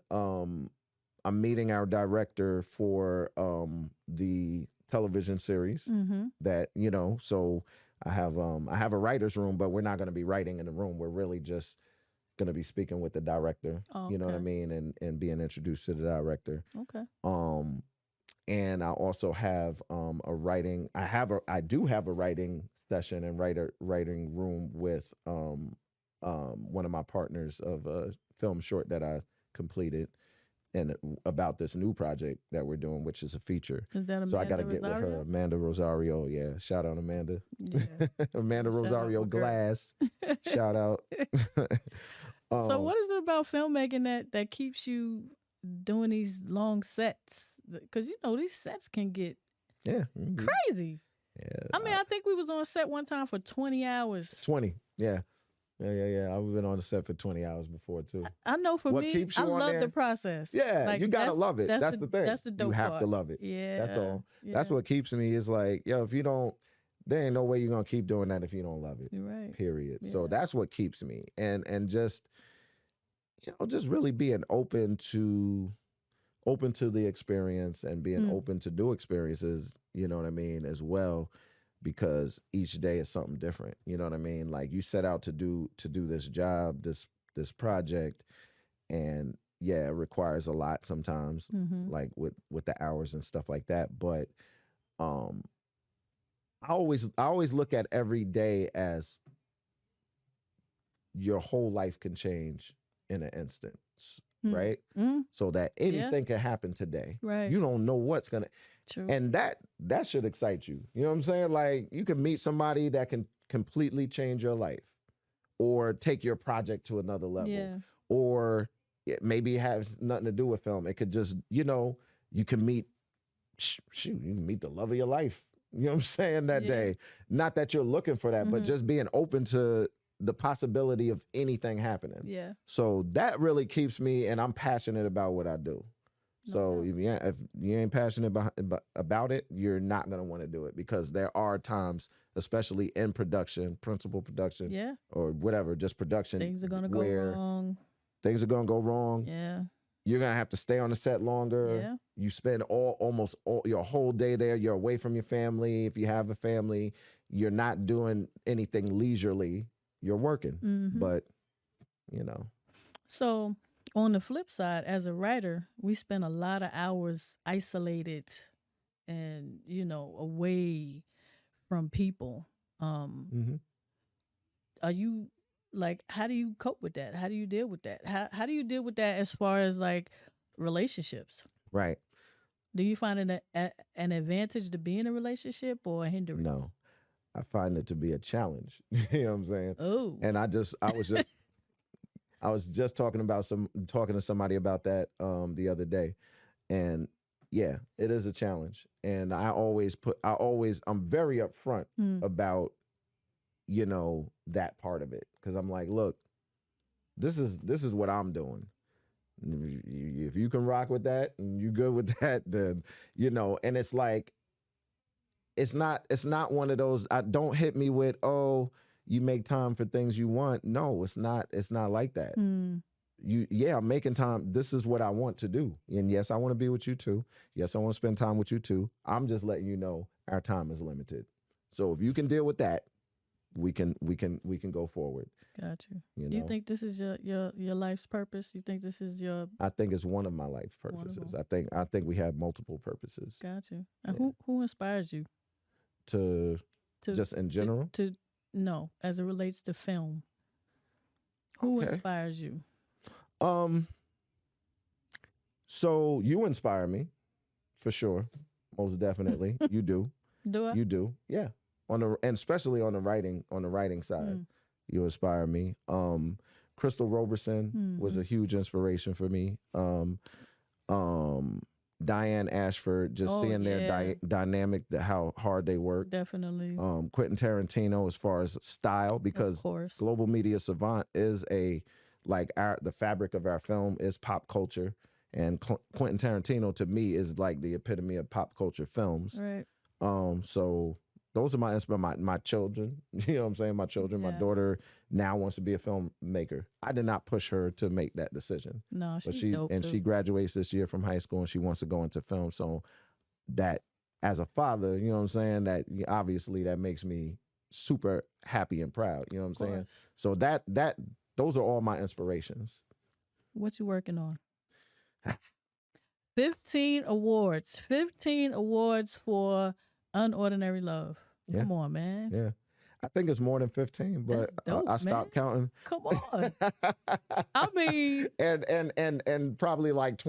our director for the television series that, so I have a writer's room, but we're not going to be writing in the room. We're really just going to be speaking with the director, you know what I mean, and being introduced to the director. Okay. And I also have I do have a writing session and writing room with one of my partners of a film short that I completed, and about this new project that we're doing, which is a feature. Is that Amanda so I got to get with her, Amanda Rosario. Yeah, shout out Amanda. Yeah. Amanda Rosario Glass. Shout out. So what is it about filmmaking that keeps you doing these long sets? Because these sets can get crazy. Yeah. I mean, I think we was on set one time for 20 hours. 20, yeah. Yeah. I've been on the set for 20 hours before too. I know for me, I love the process. Yeah, like, you gotta love it. That's the thing. That's the dope You have part. to love it. Yeah. That's all. Yeah. That's what keeps me is like, if you don't, there ain't no way you're gonna keep doing that if you don't love it. You're right. Period. Yeah. So that's what keeps me. And just, just really being open to the experience and being open to new experiences, you know what I mean, as well. Because each day is something different. You know what I mean? Like, you set out to do this job, this project, and it requires a lot sometimes, like with the hours and stuff like that. But I always look at every day as your whole life can change in an instant, right? So that anything can happen today. Right. You don't know what's gonna. True. And that should excite you. You know what I'm saying? Like, you can meet somebody that can completely change your life, or take your project to another level, or maybe it has nothing to do with film. It could just, you can meet, you can meet the love of your life. You know what I'm saying? That day. Not that you're looking for that, but just being open to the possibility of anything happening. Yeah. So that really keeps me, and I'm passionate about what I do. So if you ain't passionate about it, you're not going to want to do it, because there are times, especially in production, principal production, or whatever, just production, things are going to go wrong. Things are going to go wrong. Yeah. You're going to have to stay on the set longer. Yeah. You spend almost your whole day there. You're away from your family. If you have a family, you're not doing anything leisurely. You're working. But, So on the flip side, as a writer, we spend a lot of hours isolated and, away from people. Are you, like, how do you cope with that? How do you deal with that? How do you deal with that as far as, like, relationships? Right. Do you find it an advantage to be in a relationship or a hindrance? No. I find it to be a challenge. You know what I'm saying? Oh. And I was just talking to somebody about that the other day. And it is a challenge. And I'm very upfront about, that part of it. Because I'm like, look, this is what I'm doing. If you can rock with that and you good with that, then, and it's like, it's not one of those, don't hit me with, oh, you make time for things you want. No, it's not like that. I'm making time. This is what I want to do. And yes, I want to be with you too. Yes, I want to spend time with you too. I'm just letting you know our time is limited. So if you can deal with that, we can go forward. Got you. You Do you know, think this is your life's purpose? You think this is your I think it's one of my life's one of purposes. them? I think we have multiple purposes. Got you. And Yeah. who inspires you To to just in general. to no, as it relates to film? Who Okay. inspires you? So you inspire me, for sure, most definitely. You do. Do I? You do. Yeah. And especially on the writing side, Mm. you inspire me. Crystal Roberson was a huge inspiration for me. Diane Ashford, just Oh, seeing their yeah. dynamic, how hard they work. Definitely. Quentin Tarantino, as far as style, Of because course. Global Media Savant is the fabric of our film is pop culture, and Quentin Tarantino to me is like the epitome of pop culture films. Right. So those are my children. You know what I'm saying? My children. My Yeah. daughter now wants to be a filmmaker. I did not push her to make that decision. No, But she's dope too. she graduates this year from high school, and she wants to go into film. So that, as a father, you know what I'm saying, that obviously that makes me super happy and proud. You know what I'm saying? Course. So those are all my inspirations. What you working on? 15 awards. 15 awards for Unordinary Love. Yeah. Come on, man. Yeah. I think it's more than 15, but That's dope, I stopped counting. Come on. I mean, and probably like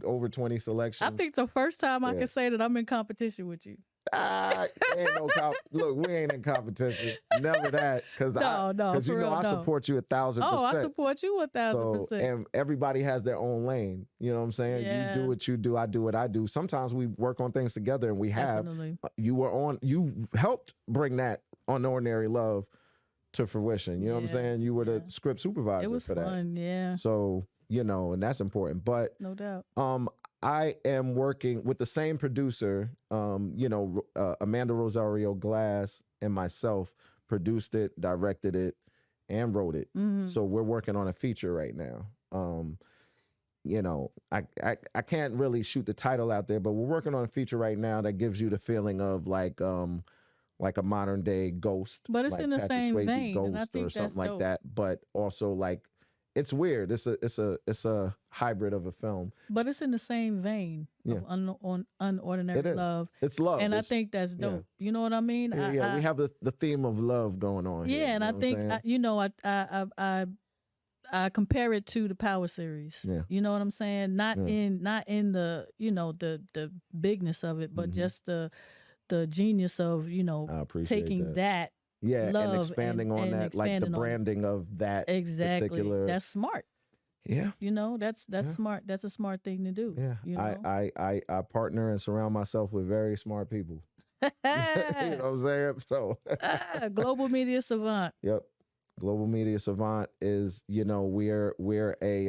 over 20 selections. I think it's the first time I Yeah. can say that I'm in competition with you. Ain't no look, we ain't in competition. Never that, because No, you for know real, I no. support you 1,000%. Oh, I support you 1,000%. So, and everybody has their own lane. You know what I'm saying? Yeah. You do what you do, I do what I do. Sometimes we work on things together, and we have. Definitely. You helped bring that Unordinary Love to fruition. You know what I'm Yeah, saying? You were the yeah. script supervisor It was for fun, yeah. that. So, and that's important. But No doubt. I am working with the same producer, Amanda Rosario Glass and myself produced it, directed it, and wrote it. Mhm. So we're working on a feature right now. I can't really shoot the title out there, but we're working on a feature right now that gives you the feeling of like a modern day Ghost. But it's like in the Patrick same Swayze vein, Ghost and I think or something that's like dope. that. But also like, it's weird. It's a hybrid of a film. But it's in the same vein Yeah. of Unordinary It is. Love. It's love. And I It's- think that's yeah. dope. You know what I mean? Yeah, we have the theme of love going on. Yeah, here, and you I know think what I'm saying? I compare it to the Power series. Yeah. You know what I'm saying? Not Yeah. in the bigness of it, but Mhm. just the genius of I appreciate taking that. that Yeah, love and expanding on and that, like the expanding on it. branding of that Exactly. particular. That's smart. Yeah, That's Yeah. smart. That's a smart thing to do. yeah. You know? I partner and surround myself with very smart people. You know what I'm saying? So, Global Media Savant. yep. Global Media Savant is, we're a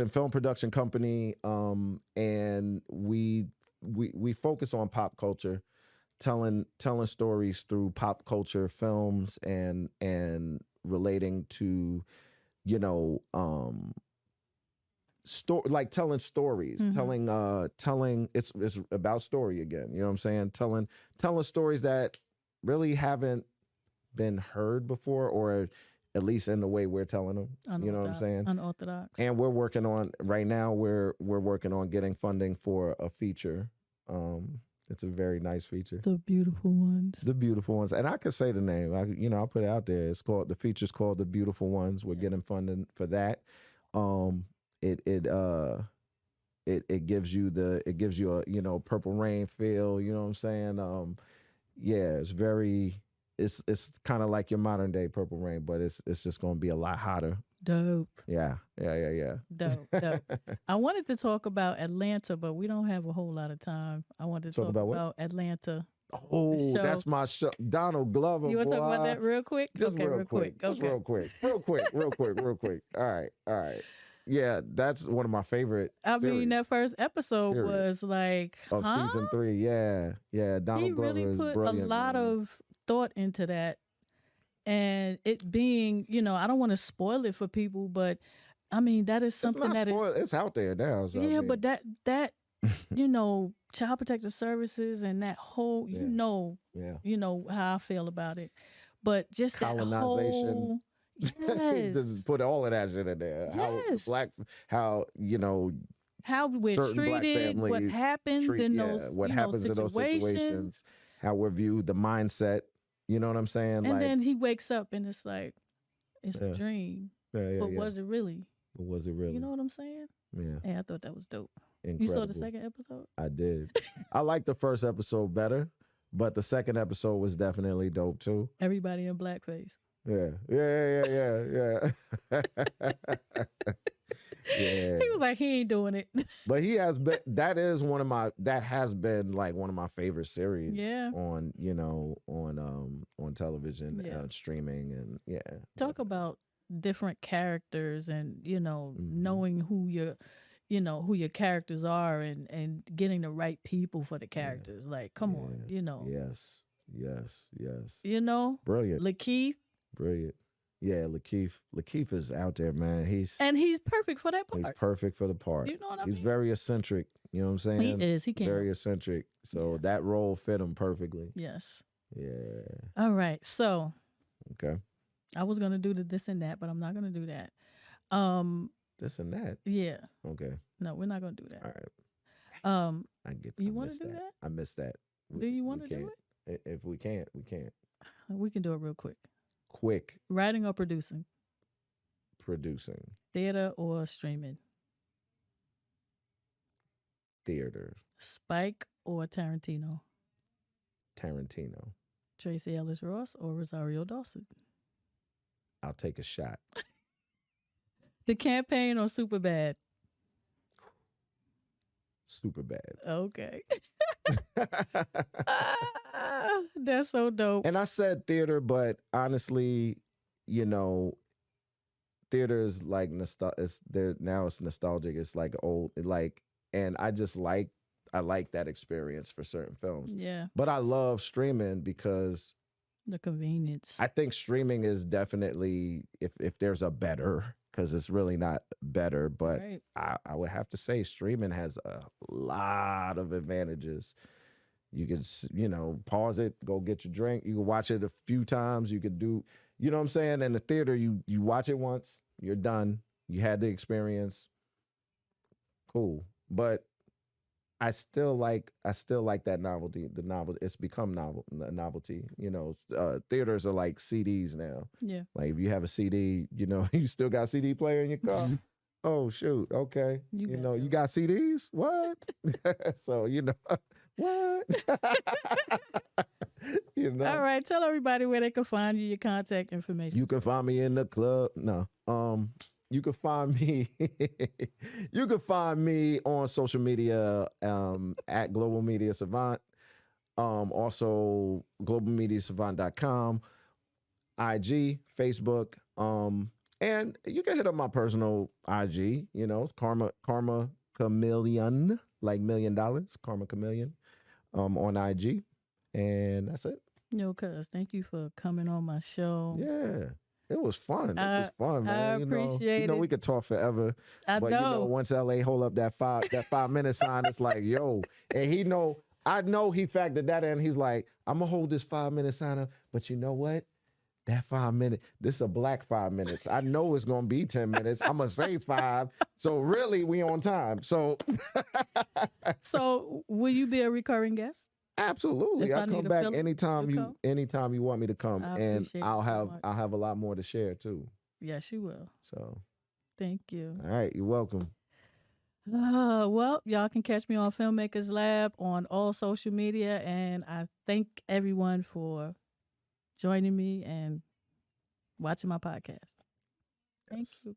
film production company, and we focus on pop culture, telling stories through pop culture films and relating to, like telling stories, Mhm. telling it's about story again. You know what I'm saying? Telling stories that really haven't been heard before, or at least in the way we're telling them. You know what I'm saying? Unorthodox. And we're working on right now. We're working on getting funding for a feature. It's a very nice feature. The Beautiful Ones. The Beautiful Ones, and I could say the name. I'll put it out there. The feature's called The Beautiful Ones. We're getting funding for that. It gives you a Purple Rain feel. You know what I'm saying? Yeah, it's kind of like your modern day Purple Rain, but it's just gonna be a lot hotter. Dope. Yeah. Dope. I wanted to talk about Atlanta, but we don't have a whole lot of time. I wanted to talk about what? about Atlanta. Oh, show. that's my show. Donald Glover. You want to boy. talk about that real quick? Just Okay, real quick. Just Okay. real quick. All right. Yeah, that's one of my favorite. I mean, series that first episode Period. was like, of season 3. Yeah. Donald he Glover really is put brilliant. a lot man. of thought into that. And it being, I don't want to spoil it for people, but I mean, that is something it's not that is. spoiled. It's out there now. So, Yeah, but that Child Protective Services and that whole, Yeah. Yeah. you know how I feel about it. But just that Colonization. whole, yes, Just put all of that shit in there. yes. How How we're certain black treated, what families happens in those, what happens in those situations, how we're viewed, the mindset. You know what I'm saying? And then he wakes up and it's like, it's Yeah. a dream. Yeah, But was it really? But was it really? You know what I'm saying? Yeah. And I thought that was dope. Incredible. You saw the second episode? I did. I liked the first episode better, but the second episode was definitely dope too. Everybody in blackface. Yeah. Yeah. He was like, he ain't doing it. But he has been, that has been like one of my favorite series. Yeah. On on television, streaming, and Talk about different characters and knowing who who your characters are and getting the right people for the characters. Like, come on, Yes. Brilliant. Lakeith. Brilliant. Yeah, Lakeith is out there, man. He's perfect for that part. He's perfect for the part. You know what I mean? He's very eccentric. You know what I'm saying? He is. He can. Very eccentric. So that role fit him perfectly. Yes. Yeah. All right. So. Okay. I was gonna do the this and that, but I'm not gonna do that. This and that. Yeah. Okay. No, we're not gonna do that. All right. I get. You want to do that? I missed that. Do you want to do it? If we can't, we can't. We can do it real quick. Quick. Writing or producing? Producing. Theater or streaming? Theater. Spike or Tarantino? Tarantino. Tracy Ellis Ross or Rosario Dawson? I'll take a shot. The Campaign or Superbad? Superbad. Okay. That's so dope. And I said theater, but honestly, theater is like now it's nostalgic. It's like old, and I like that experience for certain films. Yeah. But I love streaming because the convenience. I think streaming is definitely, if there's a better, because it's really not better, but right. I would have to say streaming has a lot of advantages. You can, pause it, go get your drink. You can watch it a few times. You could do, you know what I'm saying? In the theater, you watch it once, you're done. You had the experience. Cool. But I still like that novelty. The novel, it's become novelty. Theaters are like CDs now. Yeah. Like if you have a CD, you still got a CD player in your car. Oh shoot, okay. You got CDs? What? So what? All right, tell everybody where they can find you, your contact information. You can find me in the club. No. You can find me. You can find me on social media at Global Media Savant. Also globalmediasavant.com, IG, Facebook, and you can hit up my personal IG. Karma Chameleon, like $1 million. Karma Chameleon, on IG, and that's it. Cuz thank you for coming on my show. Yeah. It was fun. This was fun, man. I appreciate it. We could talk forever. But once LA hold up that 5-minute sign, it's like, yo. And I know he factored that in. He's like, I'm gonna hold this 5-minute sign up, but you know what? That 5 minutes, this is a black 5 minutes. I know it's gonna be 10 minutes. I'm gonna say 5. So really, we on time. So So will you be a recurring guest? Absolutely. I'll come back anytime you want me to come. And I'll have a lot more to share too. Yes, you will. So thank you. All right, you're welcome. Well, y'all can catch me on Filmmakers Lab on all social media, and I thank everyone for joining me and watching my podcast. Thank you.